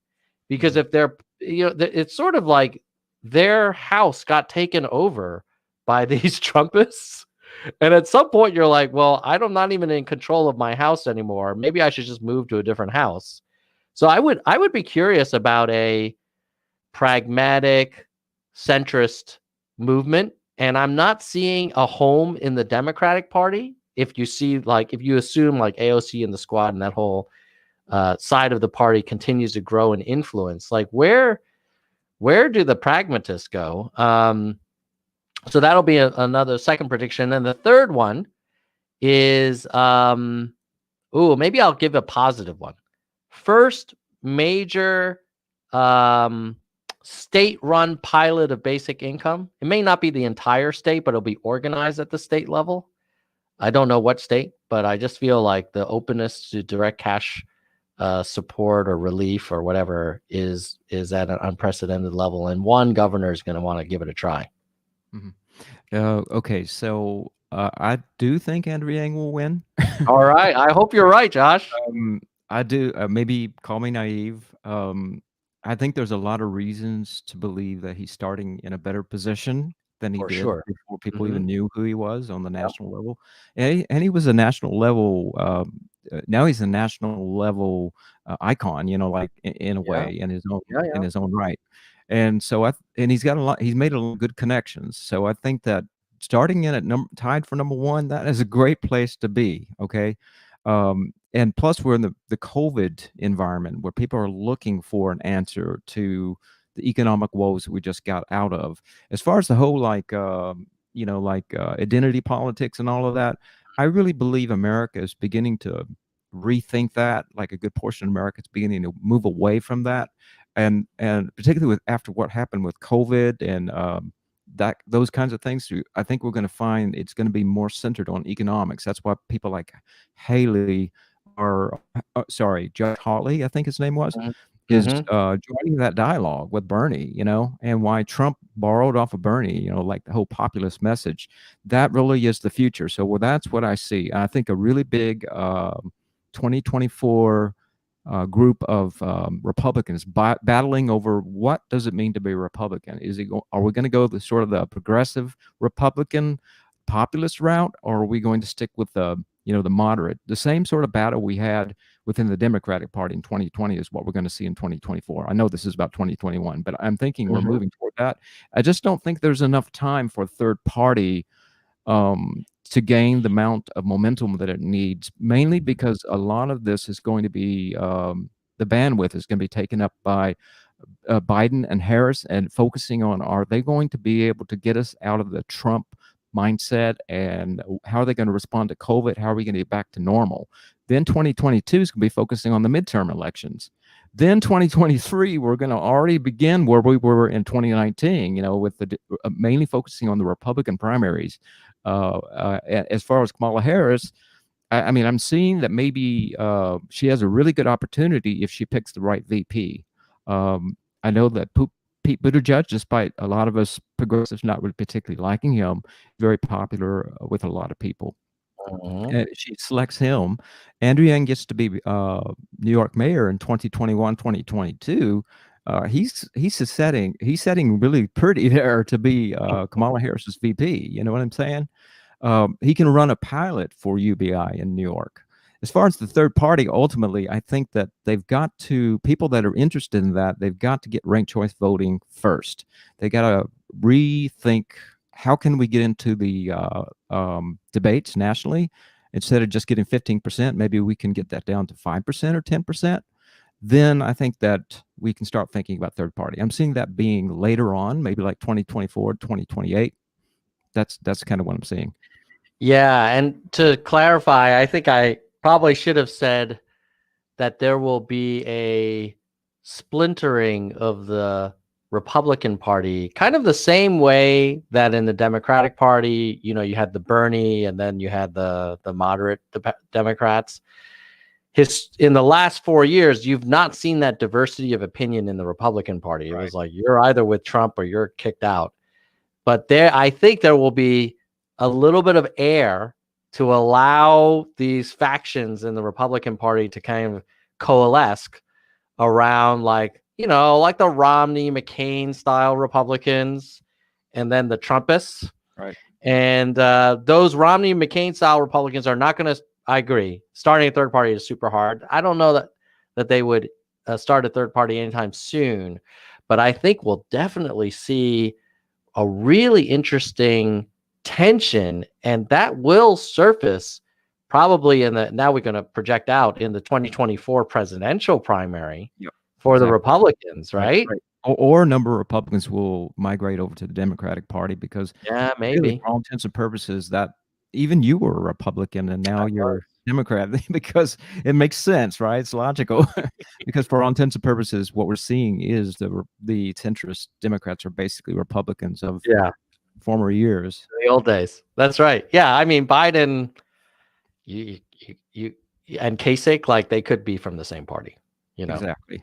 S1: Because if they're, it's sort of like their house got taken over by these Trumpists. And at some point you're like, well, I'm not even in control of my house anymore. Maybe I should just move to a different house. So I would be curious about a pragmatic centrist movement. And I'm not seeing a home in the Democratic Party. If you assume like AOC and the Squad and that whole side of the party continues to grow in influence, like where do the pragmatists go? So that'll be another second prediction. And the third one is, maybe I'll give a positive one. First major state-run pilot of basic income. It may not be the entire state, but it'll be organized at the state level. I don't know what state, but I just feel like the openness to direct cash support or relief or whatever is at an unprecedented level, and one governor is going to want to give it a try.
S3: Okay, so I do think Andrew Yang will win.
S1: All right, I hope you're right, Josh.
S3: I do. Maybe call me naive. I think there's a lot of reasons to believe that he's starting in a better position than he did before people even knew who he was on the national level. And he was a national level. Now he's a national level icon. Like in a way, in his own right. And so he's got he's made a lot of good connections. So I think that starting in at tied for number one, that is a great place to be. Okay. And plus we're in the COVID environment where people are looking for an answer to the economic woes we just got out of. As far as the whole identity politics and all of that, I really believe America is beginning to rethink that. Like a good portion of America is beginning to move away from that. And particularly after what happened with COVID and those kinds of things, I think we're going to find it's going to be more centered on economics. That's why people like Hawley Judge Hawley, I think his name was, is joining that dialogue with Bernie, and why Trump borrowed off of Bernie, like the whole populist message. That really is the future. So that's what I see. I think a really big 2024 group of Republicans battling over what does it mean to be a Republican. Are we going to go the sort of the progressive Republican populist route, or are we going to stick with the moderate? The same sort of battle we had within the Democratic Party in 2020 is what we're going to see in 2024. I know this is about 2021, but I'm thinking we're moving toward that. I just don't think there's enough time for a third party to gain the amount of momentum that it needs, mainly because a lot of this is going to be, the bandwidth is going to be taken up by Biden and Harris, and focusing on, are they going to be able to get us out of the Trump mindset, and how are they going to respond to COVID? How are we going to get back to normal? Then 2022 is going to be focusing on the midterm elections. Then 2023, we're going to already begin where we were in 2019, with the mainly focusing on the Republican primaries. As far as Kamala Harris, I mean, I'm seeing that maybe she has a really good opportunity if she picks the right VP. I know that Pete Buttigieg, despite a lot of us progressives not really particularly liking him, very popular with a lot of people. And she selects him. Andrew Yang gets to be New York mayor in 2021, 2022. He's setting really pretty there to be Kamala Harris's VP. You know what I'm saying? He can run a pilot for UBI in New York. As far as the third party, ultimately, I think that people that are interested in that, they've got to get ranked choice voting first. They got to rethink, how can we get into the debates nationally? Instead of just getting 15%, maybe we can get that down to 5% or 10%. Then I think that we can start thinking about third party. I'm seeing that being later on, maybe like 2024, 2028. That's kind of what I'm seeing.
S1: Yeah, and to clarify, I think I probably should have said that there will be a splintering of the Republican Party, kind of the same way that in the Democratic Party, you had the Bernie, and then you had the moderate Democrats. In the last 4 years, you've not seen that diversity of opinion in the Republican Party. It was like, you're either with Trump or you're kicked out. But I think there will be a little bit of air to allow these factions in the Republican Party to kind of coalesce around, like the Romney, McCain style Republicans, and then the Trumpists.
S3: Right.
S1: And those Romney, McCain style Republicans are not going to, I agree, starting a third party is super hard. I don't know that they would start a third party anytime soon, but I think we'll definitely see a really interesting tension, and that will surface probably now we're going to project out in the 2024 presidential primary for the Republicans, right?
S3: Or a number of Republicans will migrate over to the Democratic Party, because
S1: maybe
S3: really, for all intents and purposes, that even you were a Republican and now you're a Democrat, because it makes sense, right? It's logical. Because for all intents and purposes, what we're seeing is the centrist Democrats are basically Republicans of former years,
S1: the old days. That's right. Yeah, I mean, Biden, you and Kasich, like, they could be from the same party.
S3: Exactly.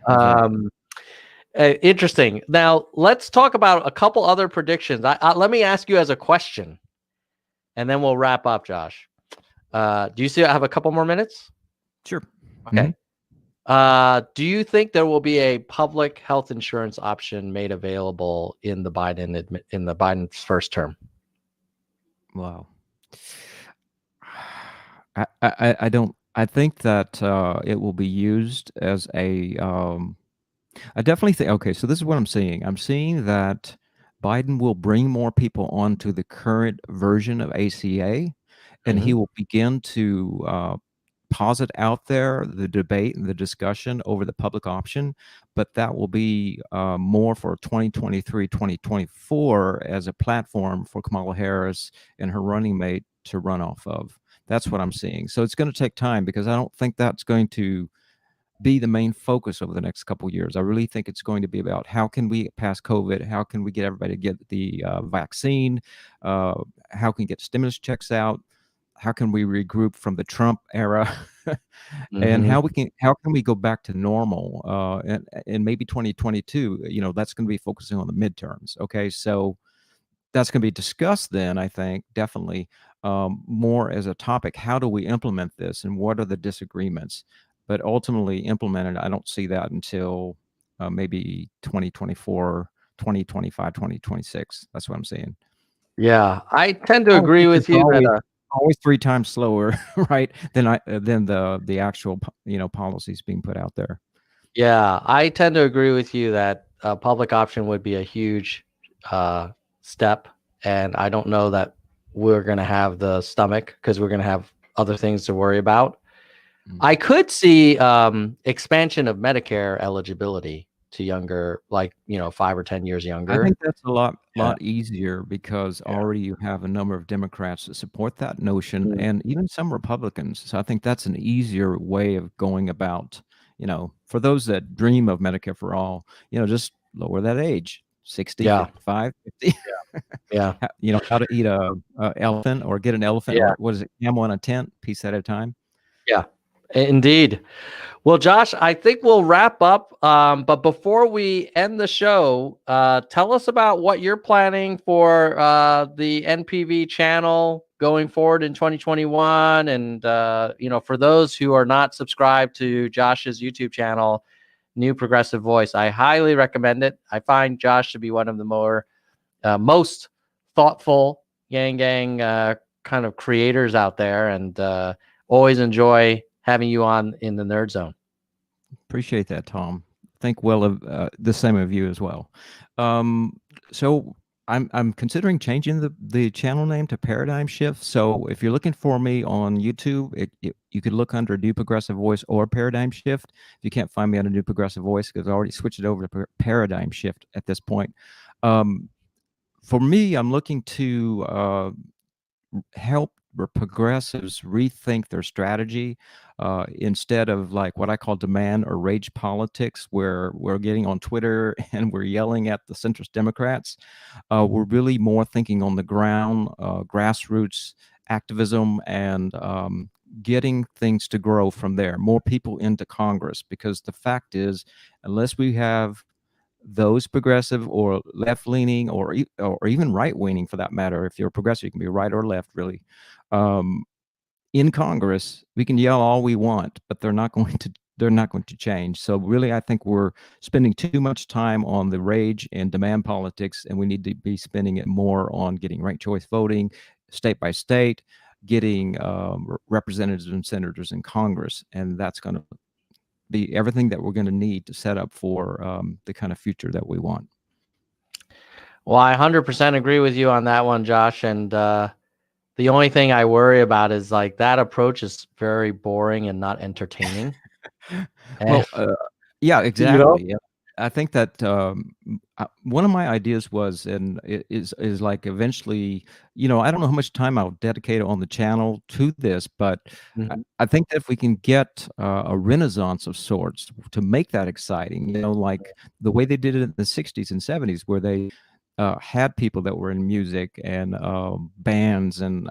S1: Interesting. Now let's talk about a couple other predictions. Let me ask you as a question, and then we'll wrap up, Josh. Do you see I have a couple more minutes?
S3: Sure.
S1: Okay. Mm-hmm. Do you think there will be a public health insurance option made available in the Biden's first term?
S3: Wow. I don't. I think that it will be used as a. I definitely think. Okay, so this is what I'm seeing. I'm seeing that Biden will bring more people onto the current version of ACA, and he will begin to posit out there the debate and the discussion over the public option, but that will be more for 2023, 2024 as a platform for Kamala Harris and her running mate to run off of. That's what I'm seeing. So it's going to take time, because I don't think that's going to be the main focus over the next couple of years. I really think it's going to be about, how can we pass COVID? How can we get everybody to get the vaccine? How can we get stimulus checks out? How can we regroup from the Trump era? And how can we go back to normal? And maybe 2022, that's going to be focusing on the midterms. Okay, so that's going to be discussed then, I think, definitely more as a topic. How do we implement this, and what are the disagreements? But ultimately implemented, I don't see that until maybe 2024, 2025, 2026. That's what I'm saying.
S1: Yeah, I tend to agree with you.
S3: Always 3 times slower, right? Than the actual policies being put out there.
S1: Yeah, I tend to agree with you that a public option would be a huge step, and I don't know that we're going to have the stomach, because we're going to have other things to worry about. I could see expansion of Medicare eligibility to younger, 5 or 10 years younger.
S3: I think that's a lot easier, because already you have a number of Democrats that support that notion, and even some Republicans. So I think that's an easier way of going about, for those that dream of Medicare for all, just lower that age, 60, 55, 50.
S1: Yeah.
S3: How to eat a elephant, or get an elephant, or what is it, camel in a tent, piece at a time.
S1: Yeah. Indeed. Well, Josh, I think we'll wrap up. But before we end the show, tell us about what you're planning for the NPV channel going forward in 2021. And, for those who are not subscribed to Josh's YouTube channel, New Progressive Voice, I highly recommend it. I find Josh to be one of the most thoughtful gang kind of creators out there, and always enjoy having you on in the Nerd Zone.
S3: Appreciate that, Tom. Think well of the same of you as well. So I'm considering changing the channel name to Paradigm Shift. So if you're looking for me on YouTube, you could look under New Progressive Voice or Paradigm Shift. If you can't find me under New Progressive Voice, because I already switched it over to Paradigm Shift at this point. For me, I'm looking to help progressives rethink their strategy instead of like what I call demand or rage politics, where we're getting on Twitter and we're yelling at the centrist Democrats. We're really more thinking on the ground, grassroots activism, and getting things to grow from there. More people into Congress, because the fact is, unless we have those progressive or left-leaning or even right-leaning, for that matter, if you're a progressive, you can be right or left, really, in Congress, we can yell all we want, but they're not going to change. So really, I think we're spending too much time on the rage and demand politics, and we need to be spending it more on getting ranked choice voting, state by state, getting representatives and senators in Congress, and that's going to be everything that we're going to need to set up for the kind of future that we want.
S1: Well, I 100% agree with you on that one, Josh. And the only thing I worry about is like that approach is very boring and not entertaining.
S3: Well, yeah, exactly.
S1: You know?
S3: Yeah. I think that one of my ideas was, and is like eventually, I don't know how much time I'll dedicate on the channel to this, but I think that if we can get a renaissance of sorts to make that exciting, like the way they did it in the 60s and 70s, where they had people that were in music and bands and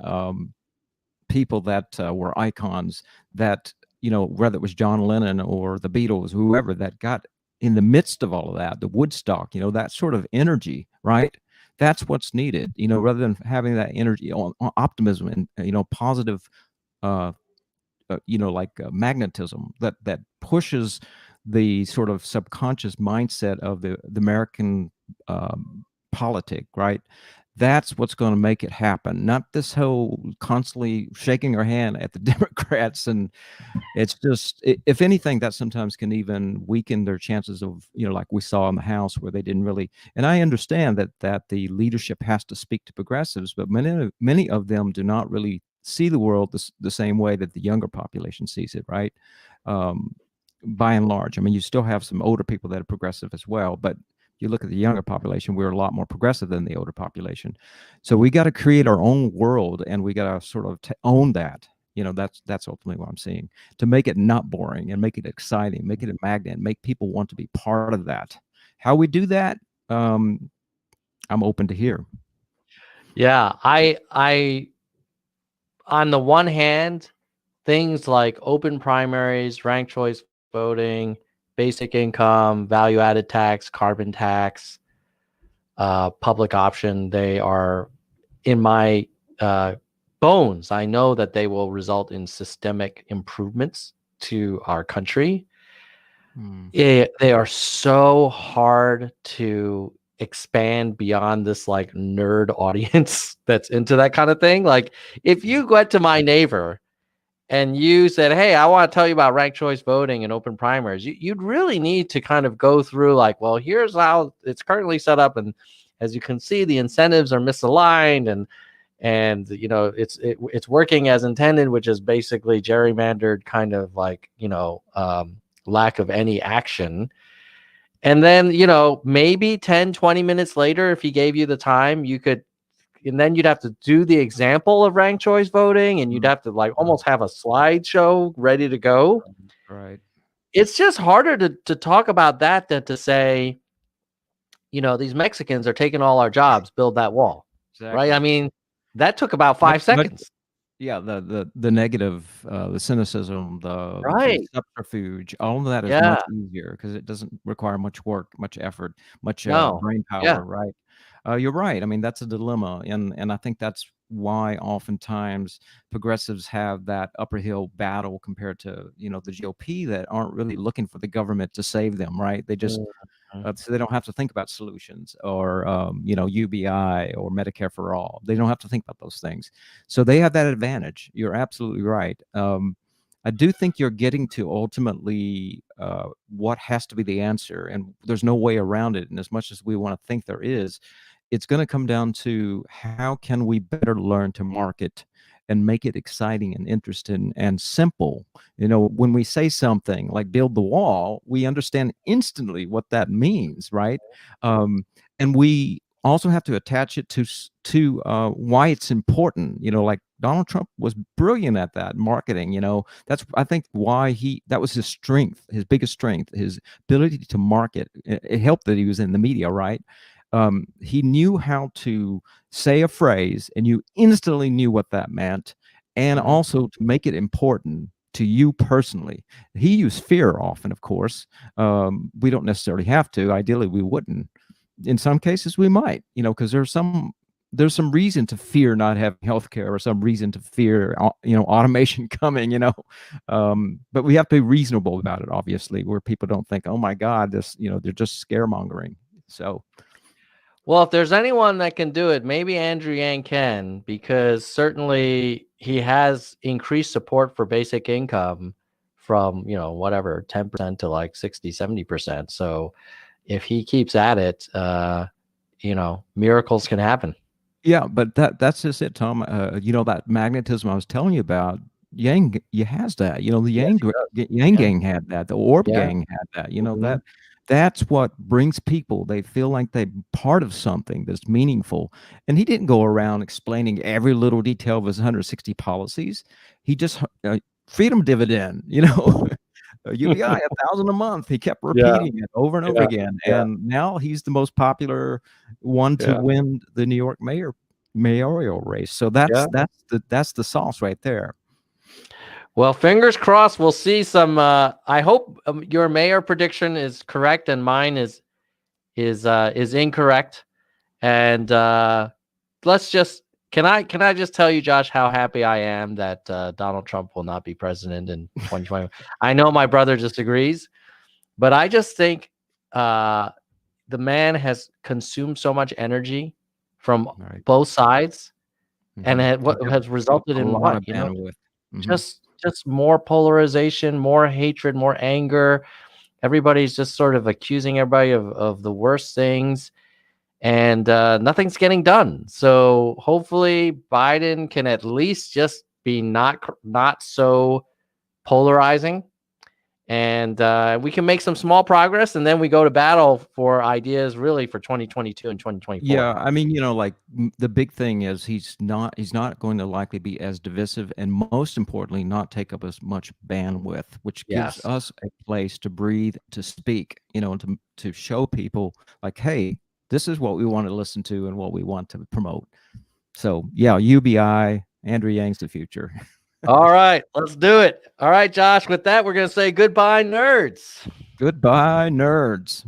S3: people that were icons that, whether it was John Lennon or the Beatles, whoever, that got in the midst of all of that, the Woodstock, that sort of energy, right? That's what's needed, rather than having that energy on optimism and, positive, like magnetism that pushes the sort of subconscious mindset of the American politic, right? That's what's going to make it happen, not this whole constantly shaking our hand at the Democrats. And it's just, if anything, that sometimes can even weaken their chances of, like we saw in the House, where they didn't really. And I understand that the leadership has to speak to progressives, but many of them do not really see the world the same way that the younger population sees it, right? By and large, I mean, you still have some older people that are progressive as well, but you look at the younger population, we're a lot more progressive than the older population. So we got to create our own world, and we got to sort of own that. That's ultimately what I'm seeing, to make it not boring and make it exciting, make it a magnet, make people want to be part of that. How we do that, I'm open to hear.
S1: Yeah, I on the one hand, things like open primaries, ranked choice voting, basic income, value-added tax, carbon tax, public option, they are in my bones. I know that they will result in systemic improvements to our country. They are so hard to expand beyond this like nerd audience that's into that kind of thing. Like if you went to my neighbor and you said, hey, I want to tell you about ranked choice voting and open primaries, you'd really need to kind of go through like, well, here's how it's currently set up. And as you can see, the incentives are misaligned, and it's working as intended, which is basically gerrymandered kind of like, lack of any action. And then, maybe 10, 20 minutes later, if he gave you the time, and then you'd have to do the example of ranked choice voting, and you'd have to like almost have a slideshow ready to go.
S3: Right.
S1: It's just harder to talk about that than to say, these Mexicans are taking all our jobs, build that wall. Exactly. Right. I mean, that took about 5 seconds.
S3: Yeah, the negative, the cynicism,
S1: right,
S3: the subterfuge, all of that is much easier because it doesn't require much work, much effort, much brain power, right? You're right. I mean, that's a dilemma, and I think that's why oftentimes progressives have that upper hill battle compared to the GOP that aren't really looking for the government to save them, right? They just so they don't have to think about solutions or UBI or Medicare for all. They don't have to think about those things, so they have that advantage. You're absolutely right. I do think you're getting to ultimately what has to be the answer, and there's no way around it. And as much as we want to think there is, it's going to come down to how can we better learn to market and make it exciting and interesting and simple. You know, when we say something like build the wall, we understand instantly what that means, right? And we also have to attach it to why it's important. You know, like Donald Trump was brilliant at that marketing. You know, that's, I think, why that was his strength, his biggest strength, his ability to market. It helped that he was in the media, right? He knew how to say a phrase and you instantly knew what that meant, and also to make it important to you personally. He used fear often, of course. We don't necessarily have to. Ideally, we wouldn't. In some cases, we might, you know, because there's some reason to fear not having healthcare, or some reason to fear, you know, automation coming, you know. But we have to be reasonable about it, obviously, where people don't think, oh my God, this, you know, they're just scaremongering. So.
S1: Well, if there's anyone that can do it, maybe Andrew Yang can, because certainly he has increased support for basic income from, you know, whatever, 10% to like 60, 70%. So if he keeps at it, you know, miracles can happen.
S3: Yeah, but that's just it, Tom. You know, that magnetism I was telling you about, Yang has that. You know, the Yang gang had that. The Orb gang had that. You know, that's what brings people. They feel like they're part of something that's meaningful. And he didn't go around explaining every little detail of his 160 policies. He just freedom dividend, you know, UBI 1,000 a month. He kept repeating it over and over again. And now he's the most popular one to win the New York mayoral race. So that's the sauce right there.
S1: Well, fingers crossed. We'll see some. I hope your mayor prediction is correct and mine is incorrect. And let's just can I just tell you, Josh, how happy I am that Donald Trump will not be president in 2020. I know my brother disagrees, but I just think the man has consumed so much energy from both sides, and what has resulted in what, you know, just more polarization, more hatred, more anger. Everybody's just sort of accusing everybody of the worst things, and nothing's getting done. So hopefully Biden can at least just be not so polarizing, and we can make some small progress, and then we go to battle for ideas really for 2022 and 2024.
S3: Yeah, I mean, you know, like the big thing is he's not going to likely be as divisive, and most importantly, not take up as much bandwidth, which gives us a place to breathe, to speak, you know, and to show people like, hey, this is what we want to listen to and what we want to promote. So yeah, UBI, Andrew Yang's the future.
S1: All right, let's do it. All right, Josh, with that, we're going to say goodbye, nerds.
S3: Goodbye, nerds.